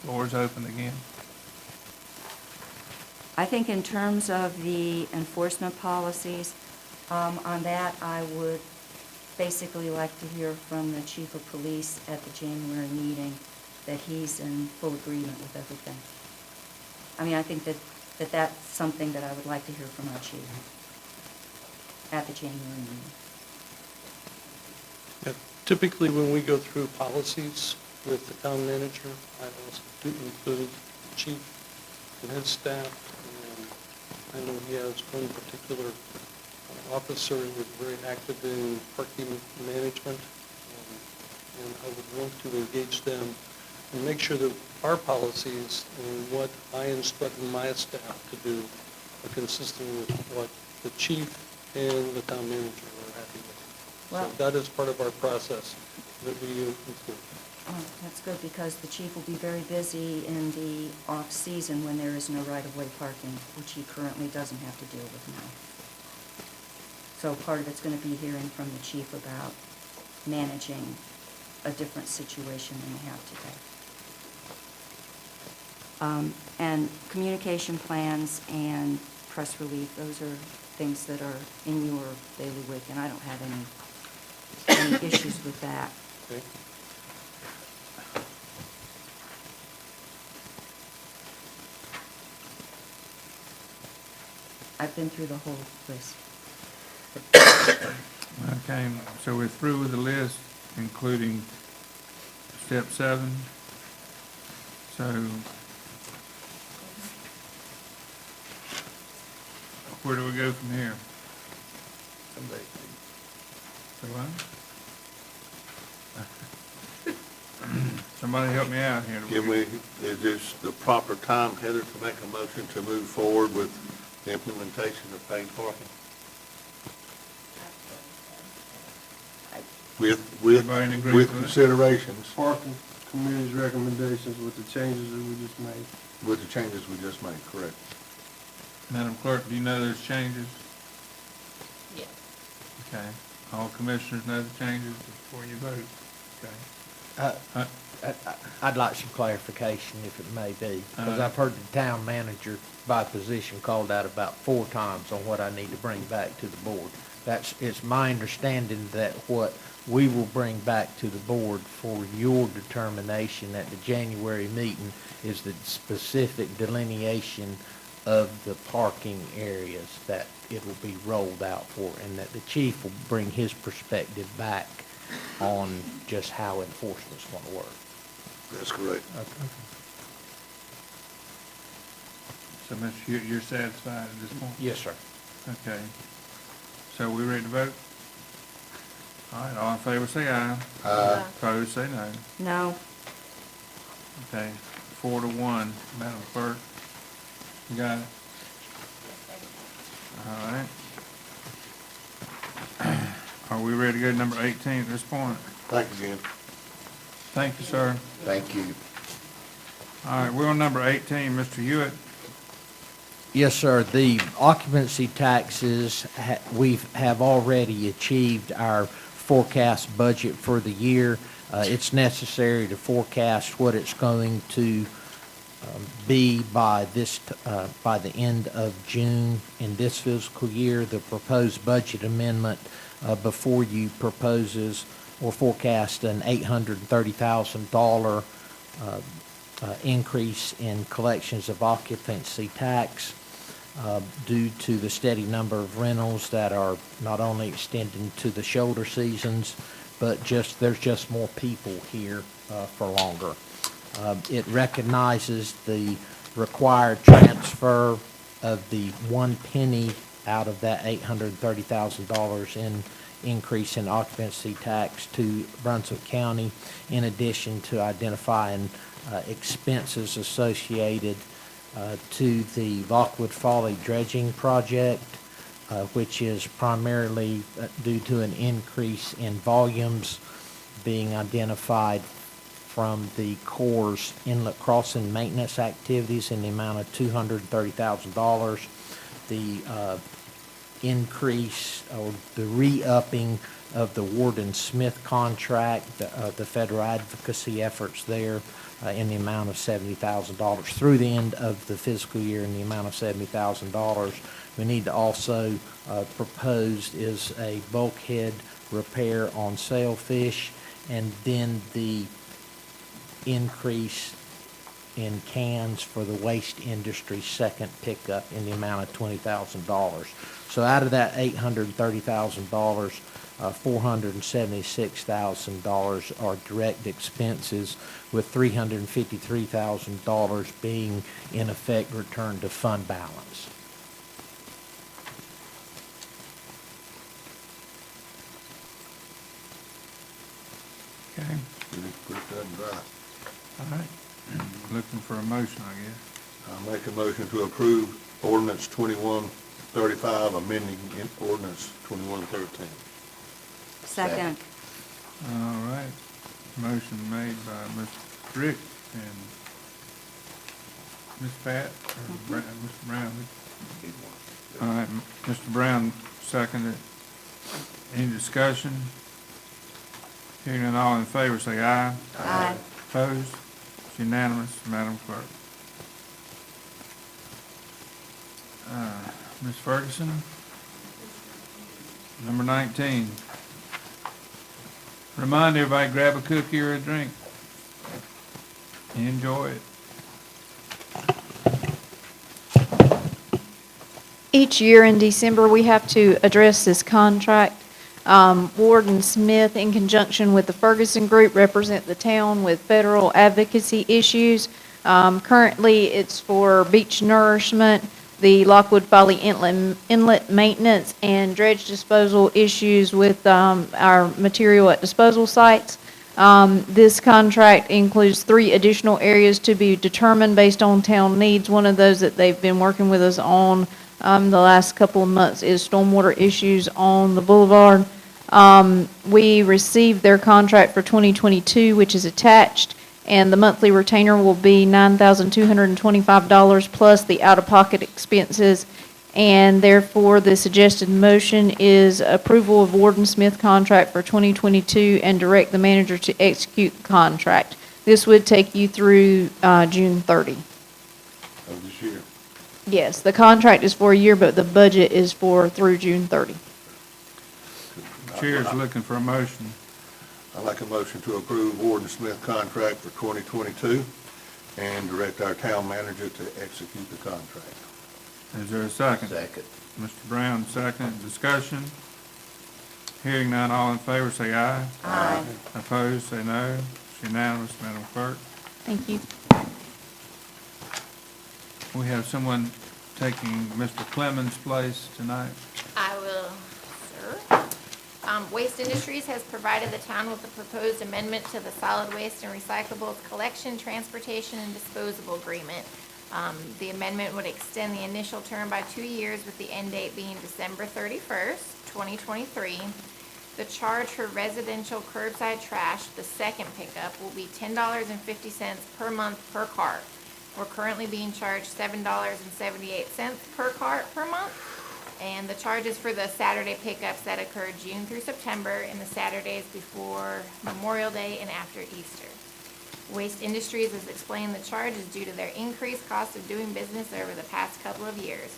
Floor is open again. I think in terms of the enforcement policies, on that, I would basically like to hear from the chief of police at the January meeting that he's in full agreement with everything. I mean, I think that that's something that I would like to hear from our chief at the January meeting. Yeah, typically, when we go through policies with the town manager, I also do include the chief and his staff. And I know he has one particular officer who is very active in parking management, and I would want to engage them and make sure that our policies and what I instruct my staff to do are consistent with what the chief and the town manager are happy with. Well, so that is part of our process that we include. Oh, that's good, because the chief will be very busy in the off-season when there is no right-of-way parking, which he currently doesn't have to deal with now. So part of it's going to be hearing from the chief about managing a different situation than we have today. And communication plans and press relief, those are things that are in your daily week, and I don't have any issues with that. Okay. I've been through the whole list. Okay, so we're through with the list, including step 7. So where do we go from here? So what? Somebody help me out here. Is this the proper time, Heather, to make a motion to move forward with the implementation of paid parking? Everybody in agreement With with it? considerations. Parking committee's recommendations with the changes that we just made. With the changes we just made, correct. Madam Clerk, do you know those changes? Yes. Okay. All commissioners know the changes before you vote? Okay. I'd like some clarification if it may be, because right. I've heard the town manager by position called out about 4 times on what I need to bring back to the board. It's my understanding that what we will bring back to the board for your determination at the January meeting is the specific delineation of the parking areas that it will be rolled out for, and that the chief will bring his perspective back on just how enforcement's going to work. That's correct. Okay. So, Mr., you're satisfied at this point? Yes, sir. Okay. So we ready to vote? All right, all in favor say aye. Aye. Opposed say no. No. Okay, 4-1, Madam Clerk. You got it? All right. Are we ready to go to number 18 at this point? Thank you, Jim. Thank you, sir. Thank you. All right, we're on number 18, Mr. Hewitt. Yes, sir. The occupancy taxes, we have already achieved our forecast budget for the year. It's necessary to forecast what it's going to be by the end of June in this fiscal year. The proposed budget amendment before you proposes or forecast an $830,000 increase in collections of occupancy tax due to the steady number of rentals that are not only extending to the shoulder seasons, but there's just more people here for longer. It recognizes the required transfer of the 1 penny out of that $830,000 in increase in occupancy tax to Brunswick County, in addition to identifying expenses associated to the Lockwood Folly dredging project, which is primarily due to an increase in volumes being identified from the Corps' inlet crossing maintenance activities in the amount of $230,000. The increase or the re-upping of the Warden Smith contract, the federal advocacy efforts there in the amount of $70,000 through the end of the fiscal year in the amount of $70,000. We need to also propose is a bulkhead repair on sailfish, and then the increase in cans for the waste industry second pickup in the amount of $20,000. So out of that $830,000, $476,000 are direct expenses, with $353,000 being in effect returned to fund balance. Okay, Put it that dry. all right. Looking for a motion, I guess. I make a motion to approve ordinance 2135, amending ordinance 2113. Second. All right. Motion made by Mr. Rick and Ms. Pat, or Mr. Brown. All right, Mr. Brown seconded. Any discussion? Hearing none, all in favor, say aye. Aye. Opposed? It's unanimous, Madam Clerk. Ms. Ferguson? Number 19. Remind everybody, grab a cookie or a drink. Enjoy it. Each year in December, we have to address this contract. Warden Smith, in conjunction with the Ferguson Group, represent the town with federal advocacy issues. Currently, it's for beach nourishment, the Lockwood Folly inlet maintenance, and dredge disposal issues with our material at disposal sites. This contract includes 3 additional areas to be determined based on town needs. One of those that they've been working with us on the last couple of months is stormwater issues on the boulevard. We received their contract for 2022, which is attached, and the monthly retainer will be $9,225 plus the out-of-pocket expenses, and therefore the suggested motion is approval of Warden Smith contract for 2022 and direct the manager to execute the contract. This would take you through June 30. Of this year. Yes, the contract is for a year, but the budget is through June 30. Chair's looking for a motion. I'd like a motion to approve Warden Smith contract for 2022 and direct our town manager to execute the contract. Is there a second? Second. Mr. Brown, second. Discussion? Hearing none, all in favor, say aye. Aye. Opposed, say no. It's unanimous, Madam Clerk. Thank you. We have someone taking Mr. Clemens' place tonight. I will, sir. Waste Industries has provided the town with a proposed amendment to the solid waste and recyclables collection, transportation, and disposal agreement. The amendment would extend the initial term by 2 years with the end date being December 31st, 2023. The charge for residential curbside trash, the second pickup, will be $10.50 per month per cart. We're currently being charged $7.78 per cart per month. And the charges for the Saturday pickups that occur June through September and the Saturdays before Memorial Day and after Easter. Waste Industries has explained the charge is due to their increased cost of doing business over the past couple of years.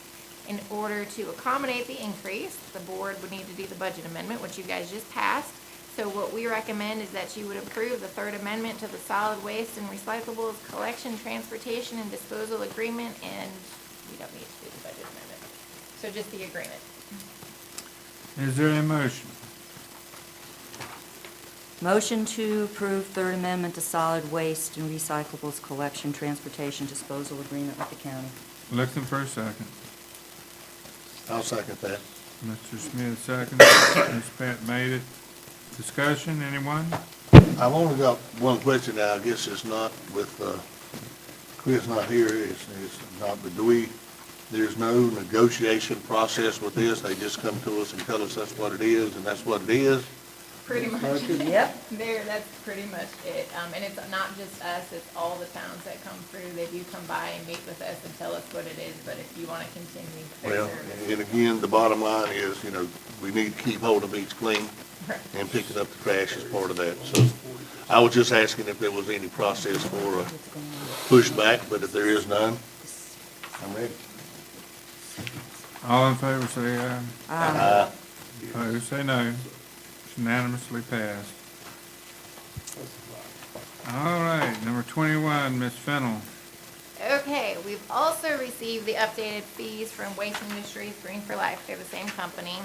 In order to accommodate the increase, the board would need to do the budget amendment, which you guys just passed. So what we recommend is that you would approve the third amendment to the solid waste and recyclables collection, transportation, and disposal agreement, and we don't need to do the budget amendment. So just the agreement. Is there a motion? Motion to approve Third Amendment to solid waste and recyclables collection, transportation, disposal agreement with the county. Looking for a second. I'll second that. Mr. Smith, second. Ms. Pat made it. Discussion, anyone? I've only got one question now. I guess it's not with, Chris not here, it's not, but there's no negotiation process with this? They just come to us and tell us that's what it is, and that's what it is? Pretty much. Yep. That's pretty much it. And it's not just us, it's all the towns that come through. They do come by and meet with us and tell us what it is, but if you want to continue their Well, service. and again, the bottom line is, we need to keep Holden Beach clean Right. and picking up the trash as part of that. So I was just asking if there was any process for pushback, but if there is none, I'm ready. All in favor, say aye. Aye. Opposed, say no. It's unanimously passed. All right, number 21, Ms. Fennell. Okay, we've also received the updated fees from Waste Industries, Green for Life, they're the same company,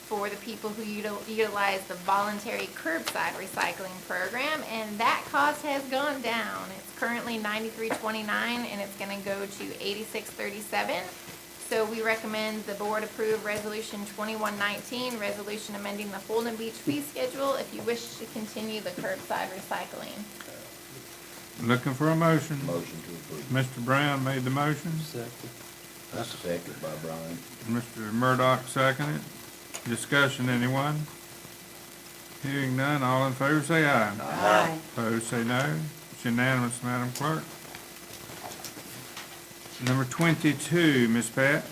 for the people who utilize the voluntary curbside recycling program, and that cost has gone down. It's currently $93.29, and it's gonna go to $86.37. So we recommend the board approve Resolution 2119, resolution amending the Holden Beach fee schedule if you wish to continue the curbside recycling. Looking for a motion. Motion to approve. Mr. Brown made the motion. That's a second by Brian. Mr. Murdock seconded. Discussion, anyone? Hearing none, all in favor say aye. Aye. Opposed, say no. It's unanimous, Madam Clerk. Number 22, Ms. Pat.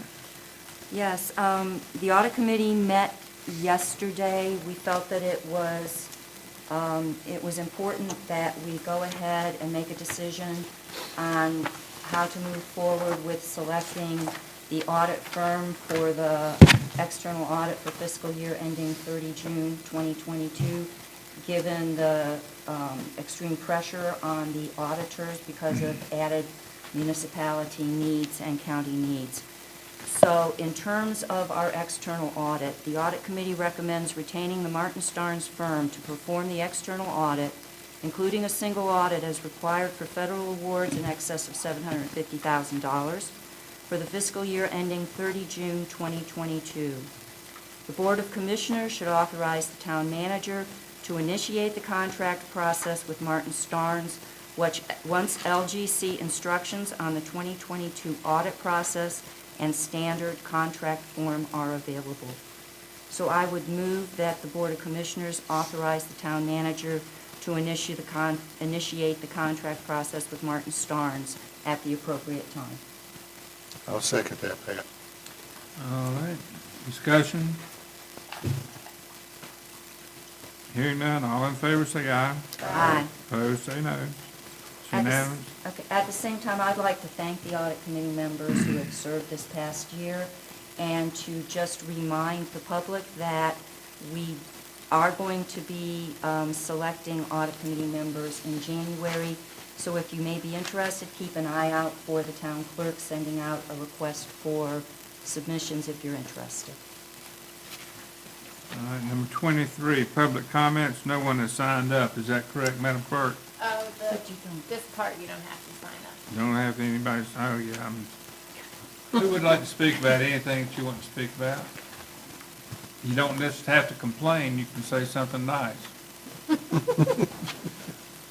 Yes, the audit committee met yesterday. We felt that it was important that we go ahead and make a decision on how to move forward with selecting the audit firm for the external audit for fiscal year ending 30 June 2022, given the extreme pressure on the auditors because of added municipality needs and county needs. So in terms of our external audit, the audit committee recommends retaining the Martin Starnes firm to perform the external audit, including a single audit as required for federal awards in excess of $750,000 for the fiscal year ending 30 June 2022. The Board of Commissioners should authorize the town manager to initiate the contract process with Martin Starnes once LGC instructions on the 2022 audit process and standard contract form are available. So I would move that the Board of Commissioners authorize the town manager to initiate the contract process with Martin Starnes at the appropriate time. I'll second that, Pat. All right, discussion? Hearing none, all in favor say aye. Aye. Opposed, say no. unanimous? Okay, at the same time, I'd like to thank the audit committee members who have served this past year, and to just remind the public that we are going to be selecting audit committee members in January. So if you may be interested, keep an eye out for the town clerk sending out a request for submissions if you're interested. All right, number 23, public comments. No one has signed up. Is that correct, Madam Clerk? Oh, this part you don't have to sign up. Don't have anybody, oh, yeah. Who would like to speak about anything that you want to speak about? You don't just have to complain, you can say something nice.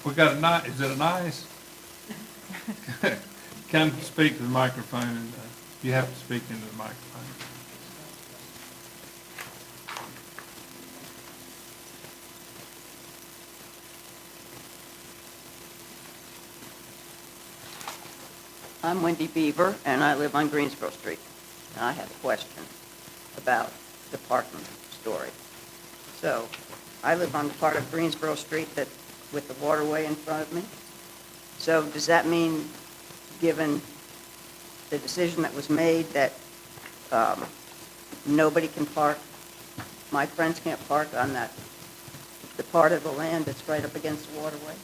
We got a nice, is it a nice? Come speak to the microphone, and you have to speak into the microphone. I'm Wendy Beaver, and I live on Greensboro Street. And I have a question about the parking story. So, I live on the part of Greensboro Street that, with the waterway in front of me. So does that mean, given the decision that was made, that nobody can park, my friends can't park on that, the part of the land that's right up against the waterway?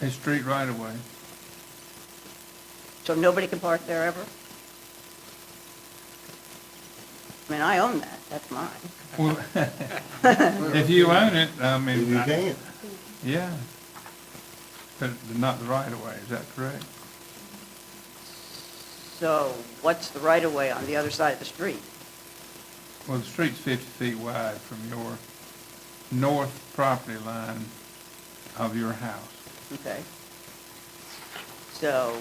A street right away. So nobody can park there ever? I mean, I own that, that's mine. Well, if you own it, I mean. You can. Yeah. But not the right of way, is that correct? So what's the right-of-way on the other side of the street? Well, the street's 50 feet wide from your north property line of your house. Okay. So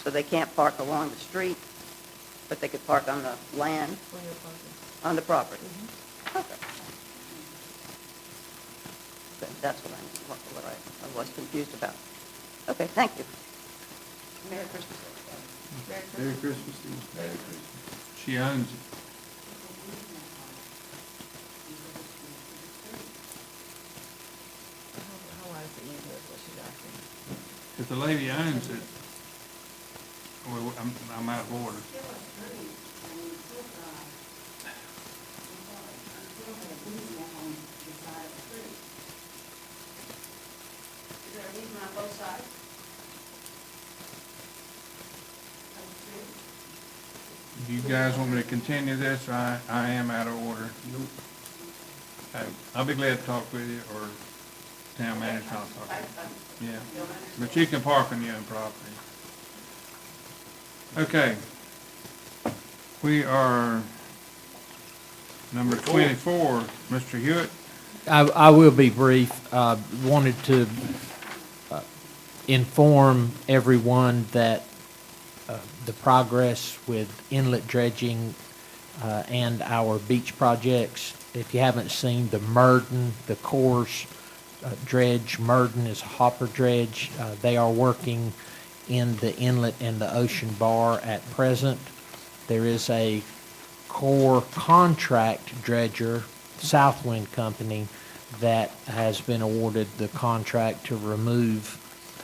they can't park along the street, but they could park on the land? On the property? Okay. Okay, that's what I was confused about. Okay, thank you. Merry Christmas. Merry Christmas to you. Merry Christmas. She owns it. If the lady owns it, well, I'm out of order. Do you guys want me to continue this, or I am out of order? I'll be glad to talk with you, or town manager, I'll talk to you. Yeah, but you can park on your own property. Okay. We are number 24, Mr. Hewitt. I will be brief. Wanted to inform everyone that the progress with inlet dredging and our beach projects, if you haven't seen the Murden, the Coors dredge, Murden is a hopper dredge. They are working in the inlet and the ocean bar at present. There is a core contract dredger, Southwind Company, that has been awarded the contract to remove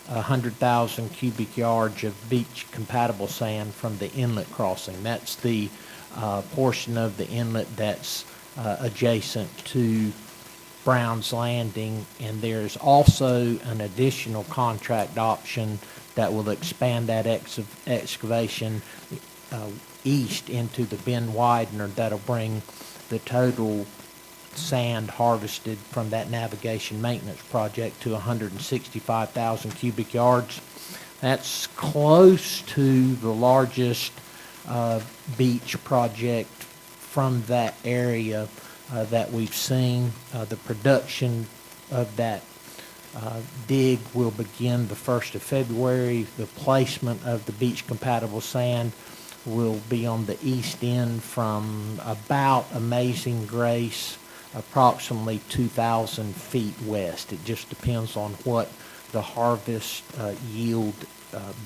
100,000 cubic yards of beach-compatible sand from the inlet crossing. That's the portion of the inlet that's adjacent to Brown's Landing, and there's also an additional contract option that will expand that excavation east into the Ben Widener. That'll bring the total sand harvested from that navigation maintenance project to 165,000 cubic yards. That's close to the largest beach project from that area that we've seen. The production of that dig will begin the 1st of February. The placement of the beach-compatible sand will be on the east end from about Amazing Grace, approximately 2,000 feet west. It just depends on what the harvest yield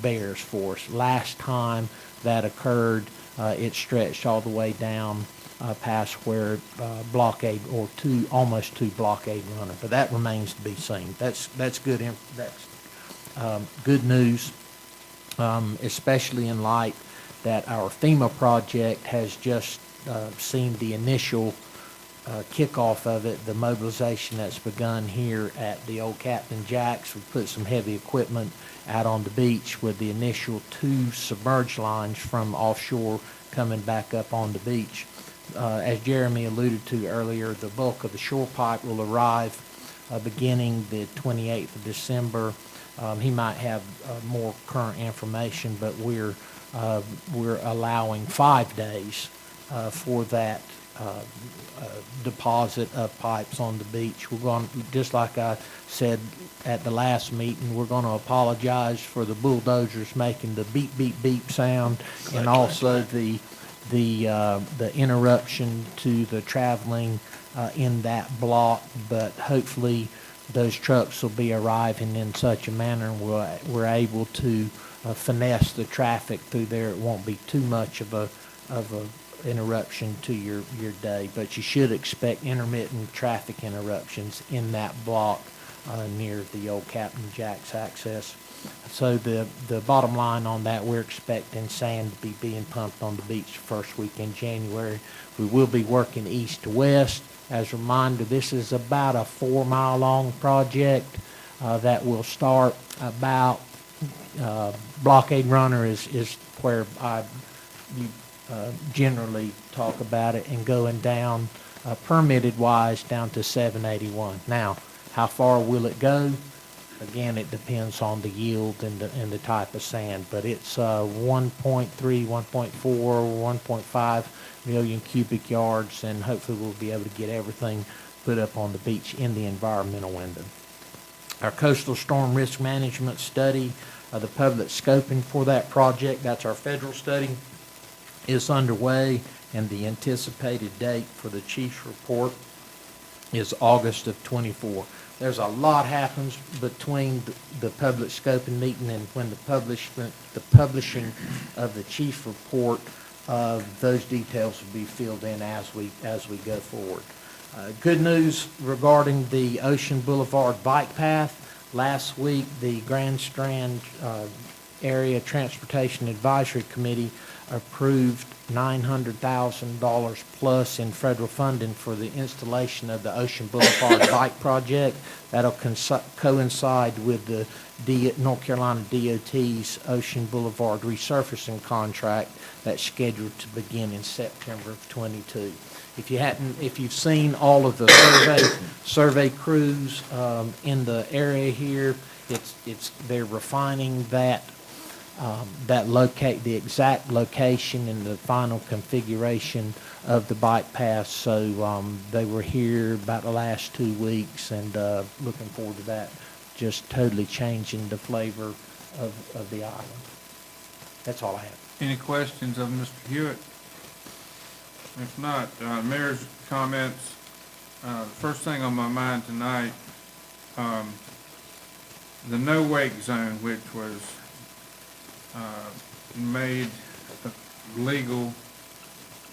bears for us. Last time that occurred, it stretched all the way down past where blockade or almost to blockade runner, but that remains to be seen. That's good. That's good news, especially in light that our FEMA project has just seen the initial kickoff of it, the mobilization that's begun here at the old Captain Jack's. We put some heavy equipment out on the beach with the initial 2 submerged lines from offshore coming back up on the beach. As Jeremy alluded to earlier, the bulk of the shore pipe will arrive beginning the 28th of December. He might have more current information, but we're allowing 5 days for that deposit of pipes on the beach. We're going, just like I said at the last meeting, we're going to apologize for the bulldozers making the beep beep beep sound, and also the interruption to the traveling in that block. But hopefully those trucks will be arriving in such a manner we're able to finesse the traffic through there. It won't be too much of a interruption to your day, but you should expect intermittent traffic interruptions in that block near the old Captain Jack's access. So the bottom line on that, we're expecting sand to be being pumped on the beach first week in January. We will be working east to west. As a reminder, this is about a 4-mile long project that will start about blockade runner is where you generally talk about it, and going down permitted wise down to 781. Now, how far will it go? Again, it depends on the yield and the type of sand, but it's 1.3, 1.4, 1.5 million cubic yards, and hopefully we'll be able to get everything put up on the beach in the environmental window. Our coastal storm risk management study, the public scoping for that project, that's our federal study, is underway, and the anticipated date for the chief's report is August of 24. There's a lot happens between the public scoping meeting and when the publishing of the chief's report. Those details will be filled in as we go forward. Good news regarding the Ocean Boulevard bike path. Last week, the Grand Strand Area Transportation Advisory Committee approved $900,000 plus in federal funding for the installation of the Ocean Boulevard bike project. That'll coincide with the North Carolina DOT's Ocean Boulevard resurfacing contract that's scheduled to begin in September of 22. If you've seen all of the survey crews in the area here, they're refining the exact location and the final configuration of the bike path. So they were here about the last 2 weeks, and looking forward to that, just totally changing the flavor of the island. That's all I have. Any questions of Mr. Hewitt? If not, Mayor's comments. First thing on my mind tonight, the no-wake zone, which was made legal,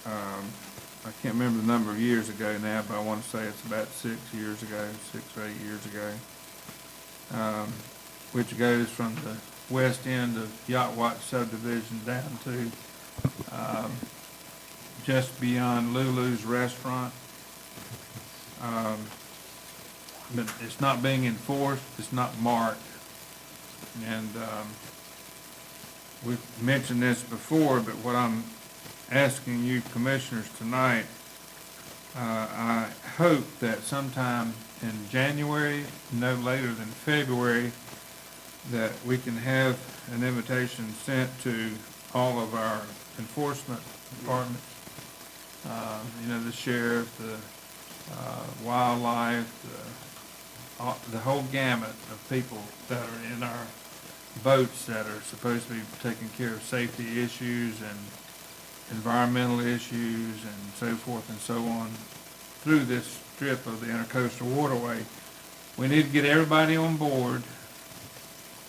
I can't remember the number of years ago now, but I want to say it's about 6 years ago, 6 or 8 years ago, which goes from the west end of Yacht Watch subdivision down to just beyond Lulu's restaurant. But it's not being enforced, it's not marked. And we've mentioned this before, but what I'm asking you commissioners tonight, I hope that sometime in January, no later than February, that we can have an invitation sent to all of our enforcement departments, the sheriff, the wildlife, the whole gamut of people that are in our boats that are supposed to be taking care of safety issues and environmental issues and so forth and so on through this strip of the intercoastal waterway. We need to get everybody on board.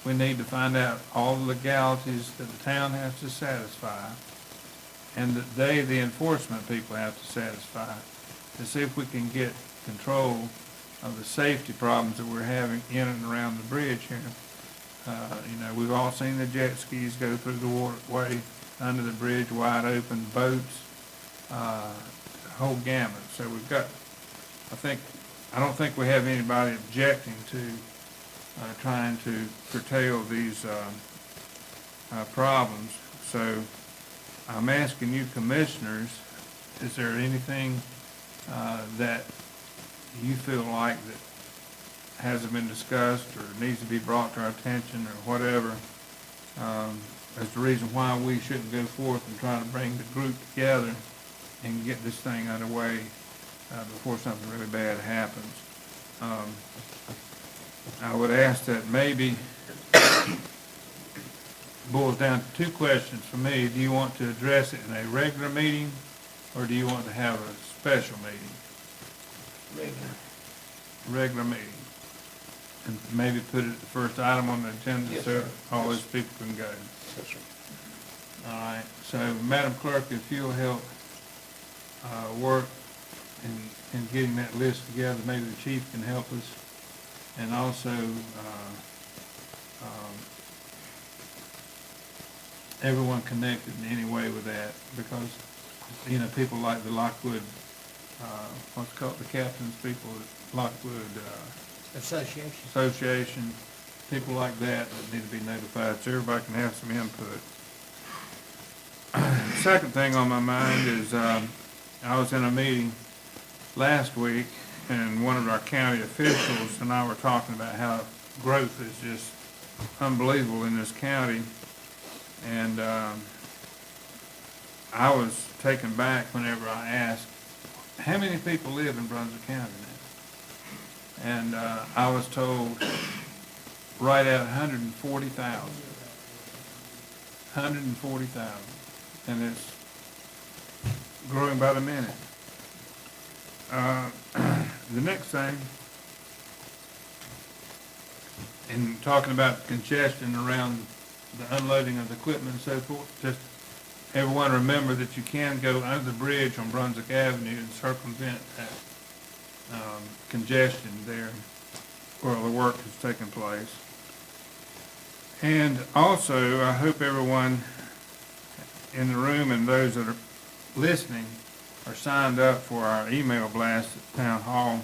We need to find out all the legalities that the town has to satisfy. and that they, the enforcement people, have to satisfy, to see if we can get control of the safety problems that we're having in and around the bridge here. You know, we've all seen the jet skis go through the waterway, under the bridge, wide open, boats, whole gamut. So we've got, I don't think we have anybody objecting to trying to curtail these problems. So I'm asking you commissioners, is there anything that you feel like that hasn't been discussed or needs to be brought to our attention or whatever, as the reason why we shouldn't go forth and try to bring the group together and get this thing underway before something really bad happens? I would ask that maybe boils down to two questions for me. Do you want to address it in a regular meeting, or do you want to have a special meeting? Regular meeting. And maybe put it at the first item on the agenda, Yes, so sir. all those people can go. Yes, sir. All right, so Madam Clerk, if you'll help work in getting that list together, maybe the chief can help us, and also everyone connected in any way with that, because, you know, people like the Lockwood, what's it called, the captain's people, Lockwood Association, people like that need to be notified, so everybody can have some input. Second thing on my mind is, I was in a meeting last week, and one of our county officials and I were talking about how growth is just unbelievable in this county, and I was taken back whenever I asked, how many people live in Brunswick County now? And I was told right at 140,000. 140,000. And it's growing by the minute. The next thing, in talking about congestion around the unloading of the equipment and so forth, just everyone remember that you can go under the bridge on Brunswick Avenue and circumvent that congestion there where the work is taking place. And also, I hope everyone in the room and those that are listening are signed up for our email blast at Town Hall,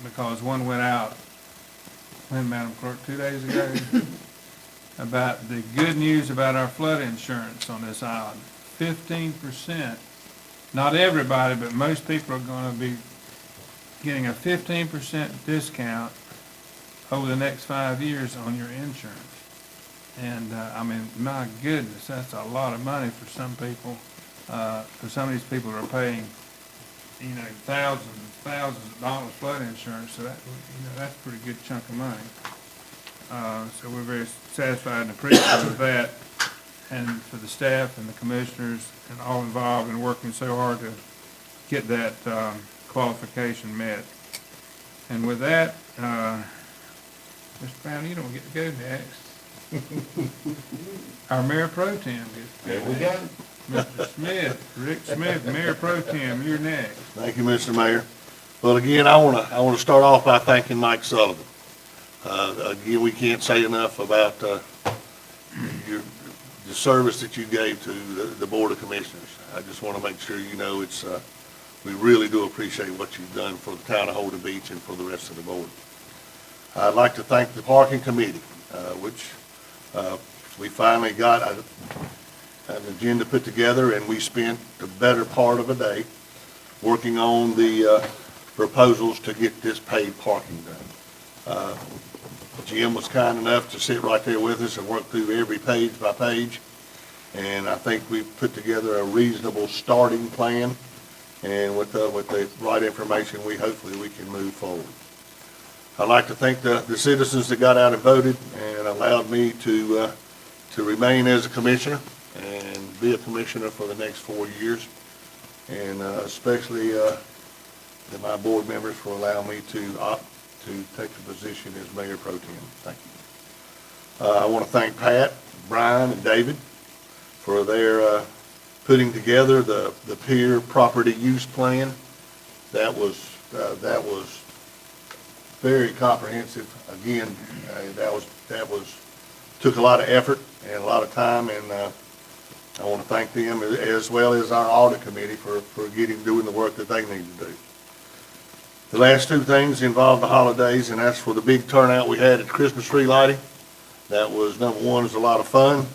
because one went out, when, Madam Clerk, 2 days ago, about the good news about our flood insurance on this island. 15%, not everybody, but most people are going to be getting a 15% discount over the next 5 years on your insurance. And, I mean, my goodness, that's a lot of money for some people. For some of these people are paying, you know, thousands of dollars flood insurance, so that, you know, that's a pretty good chunk of money. So we're very satisfied and appreciative of that, and for the staff and the commissioners and all involved in working so hard to get that qualification met. And with that, Mr. Brown, you don't get to go next. Our Mayor Pro Tem gets to go. There we go. Mr. Smith, Rick Smith, Mayor Pro Tem, you're next. Thank you, Mr. Mayor. Well, again, I want to start off by thanking Mike Sullivan. Again, we can't say enough about the service that you gave to the Board of Commissioners. I just want to make sure you know we really do appreciate what you've done for the town of Holden Beach and for the rest of the board. I'd like to thank the Parking Committee, which we finally got an agenda put together, and we spent the better part of a day working on the proposals to get this paid parking done. Jim was kind enough to sit right there with us and work through every page by page, and I think we've put together a reasonable starting plan, and with the right information, hopefully we can move forward. I'd like to thank the citizens that got out and voted and allowed me to remain as a commissioner and be a commissioner for the next 4 years, and especially my board members for allowing me to opt to take the position as Mayor Pro Tem. Thank you. I want to thank Pat, Brian, and David for their putting together the pier property use plan. That was very comprehensive. Again, took a lot of effort and a lot of time, and I want to thank them as well as our audit committee for doing the work that they need to do. The last two things involve the holidays, and that's for the big turnout we had at Christmas tree lighting. That was, number one, was a lot of fun,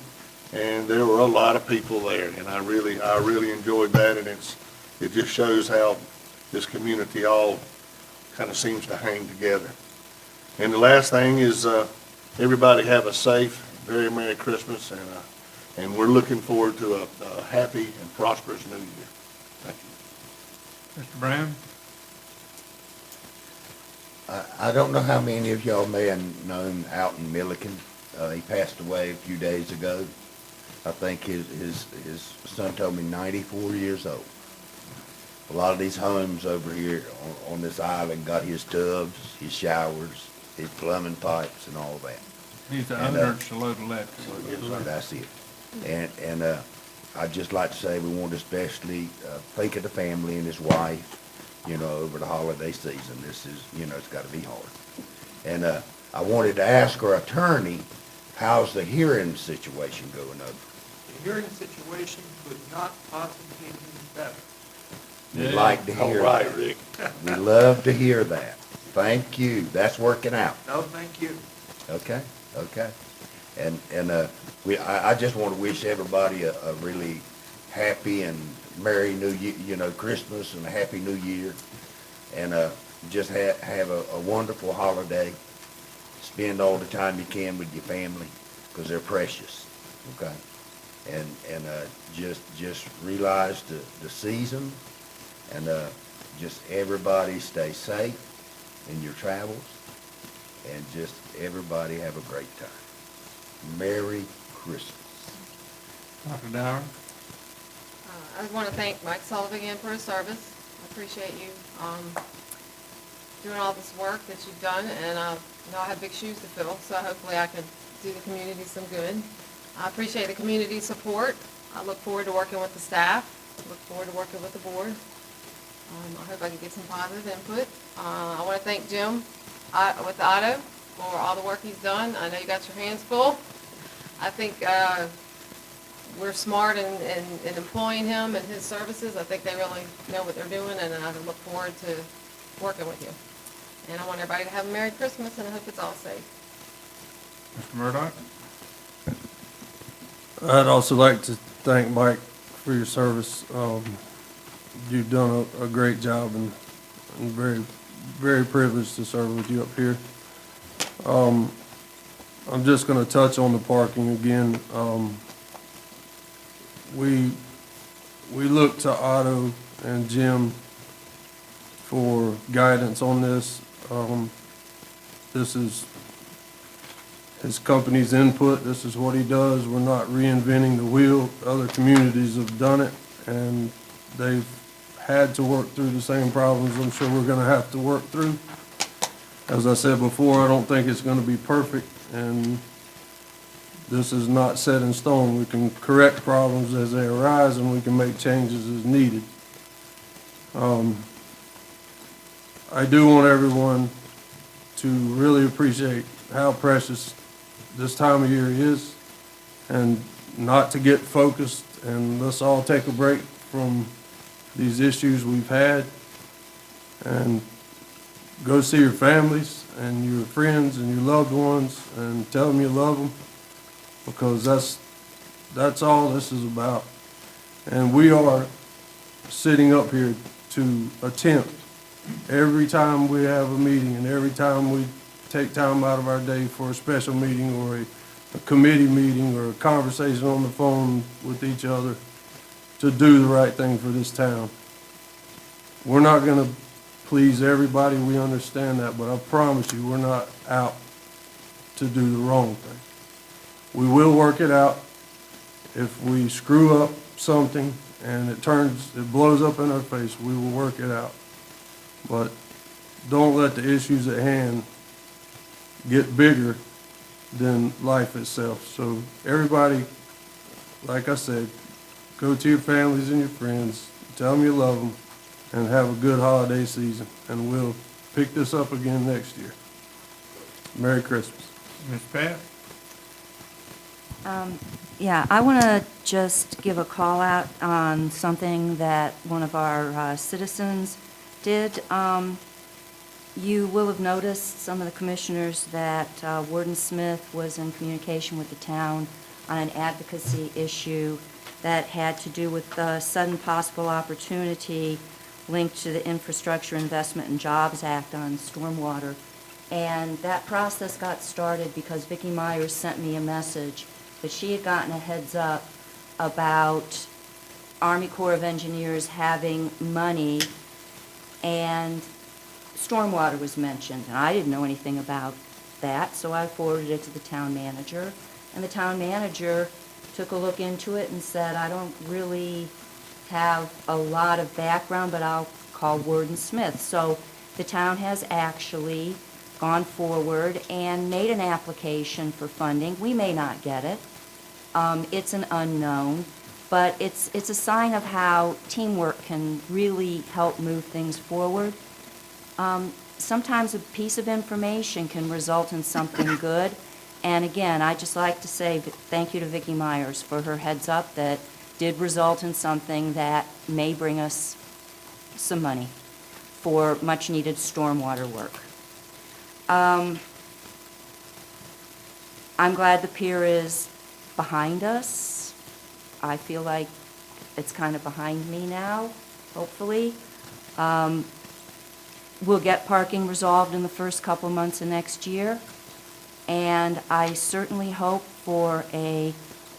and there were a lot of people there, and I really enjoyed that, and it just shows how this community all kind of seems to hang together. And the last thing is, everybody have a safe, very Merry Christmas, and we're looking forward to a happy and prosperous New Year. Thank you. Mr. Brown? I don't know how many of y'all may have known Alton Milliken. He passed away a few days ago. I think his son told me 94 years old. A lot of these homes over here on this island got his tubs, his showers, his plumbing pipes, and all that. He's the owner of Shalota Electric. Yes, sir, that's it. And I'd just like to say we want to especially think of the family and his wife, over the holiday season. This is, it's got to be hard. And I wanted to ask our attorney, how's the hearing situation going over? The hearing situation could not possibly be better. We'd like to hear All right, that. Rick. We love to hear that. Thank you. That's working out. No, thank you. Okay. And I just want to wish everybody a really happy and merry New Year, Christmas and a happy New Year. And just have a wonderful holiday. Spend all the time you can with your family because they're precious. Okay. And just realize the season, and just everybody stay safe in your travels, and just everybody have a great time. Merry Christmas. Dr. Dower? I want to thank Mike Sullivan again for his service. I appreciate you doing all this work that you've done, and I have big shoes to fill, so hopefully I can do the community some good. I appreciate the community support. I look forward to working with the staff. Look forward to working with the board. I hope I can get some positive input. I want to thank Jim with the auto for all the work he's done. I know you got your hands full. I think we're smart in employing him and his services. I think they really know what they're doing, and I look forward to working with you. And I want everybody to have a Merry Christmas, and I hope it's all safe. Mr. Murdock? I'd also like to thank Mike for your service. You've done a great job, and I'm very, very privileged to serve with you up here. I'm just going to touch on the parking again. We look to Otto and Jim for guidance on this. This is his company's input. This is what he does. We're not reinventing the wheel. Other communities have done it, and they've had to work through the same problems I'm sure we're going to have to work through. As I said before, I don't think it's going to be perfect, and this is not set in stone. We can correct problems as they arise, and we can make changes as needed. I do want everyone to really appreciate how precious this time of year is, and not to get focused, and let's all take a break from these issues we've had and go see your families and your friends and your loved ones and tell them you love them, because that's all this is about. And we are sitting up here to attempt every time we have a meeting and every time we take time out of our day for a special meeting or a committee meeting or a conversation on the phone with each other to do the right thing for this town. We're not going to please everybody, we understand that, but I promise you, we're not out to do the wrong thing. We will work it out. If we screw up something and it blows up in our face, we will work it out. But don't let the issues at hand get bigger than life itself. So everybody, like I said, go to your families and your friends, tell them you love them, and have a good holiday season. And we'll pick this up again next year. Merry Christmas. Ms. Pat? Yeah, I want to just give a call out on something that one of our citizens did. You will have noticed, some of the commissioners, that Warden Smith was in communication with the town on an advocacy issue that had to do with the sudden possible opportunity linked to the Infrastructure Investment and Jobs Act on stormwater. And that process got started because Vicki Myers sent me a message that she had gotten a heads up about Army Corps of Engineers having money, and stormwater was mentioned. And I didn't know anything about that, so I forwarded it to the town manager. And the town manager took a look into it and said, I don't really have a lot of background, but I'll call Warden Smith. So the town has actually gone forward and made an application for funding. We may not get it. It's an unknown, but it's a sign of how teamwork can really help move things forward. Sometimes a piece of information can result in something good. And again, I'd just like to say thank you to Vicki Myers for her heads up that did result in something that may bring us some money for much-needed stormwater work. I'm glad the pier is behind us. I feel like it's kind of behind me now, hopefully. We'll get parking resolved in the first couple months of next year. And I certainly hope for a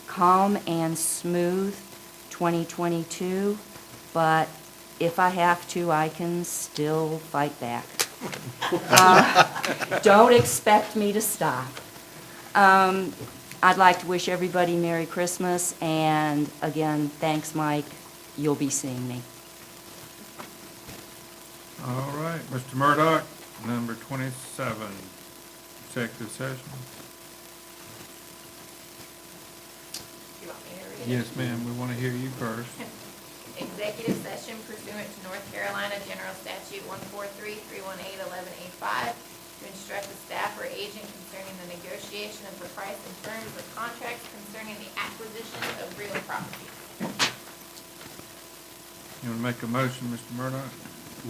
calm and smooth 2022, but if I have to, I can still fight back. Don't expect me to stop. I'd like to wish everybody Merry Christmas, and again, thanks, Mike. You'll be seeing me. All right, Mr. Murdoch, number 27, executive session. You want me to read it? Yes, ma'am, we want to hear you first. Executive session pursuant to North Carolina General Statute 143-318-1185 to instruct the staff or agent concerning the negotiation of the price and terms of contracts concerning the acquisition of real property. You want to make a motion, Mr. Murdoch?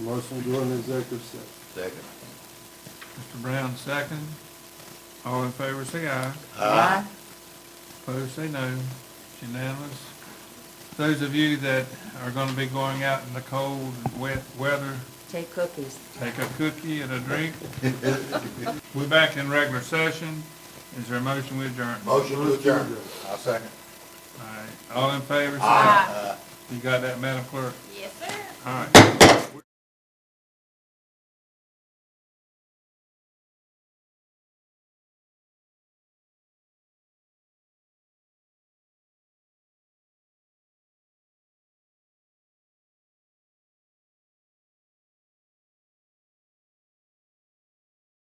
Motion to go into executive session. Second. Mr. Brown, second. All in favor, say aye. Aye. Opposed, say no. It's unanimous. Those of you that are going to be going out in the cold and wet weather, Take cookies. take a cookie and a drink. We're back in regular session. Is there a motion we adjourn? Motion to adjourn. I'll second. All right. All in favor, say Aye. You got that, Madam Clerk? Yes, sir. All right.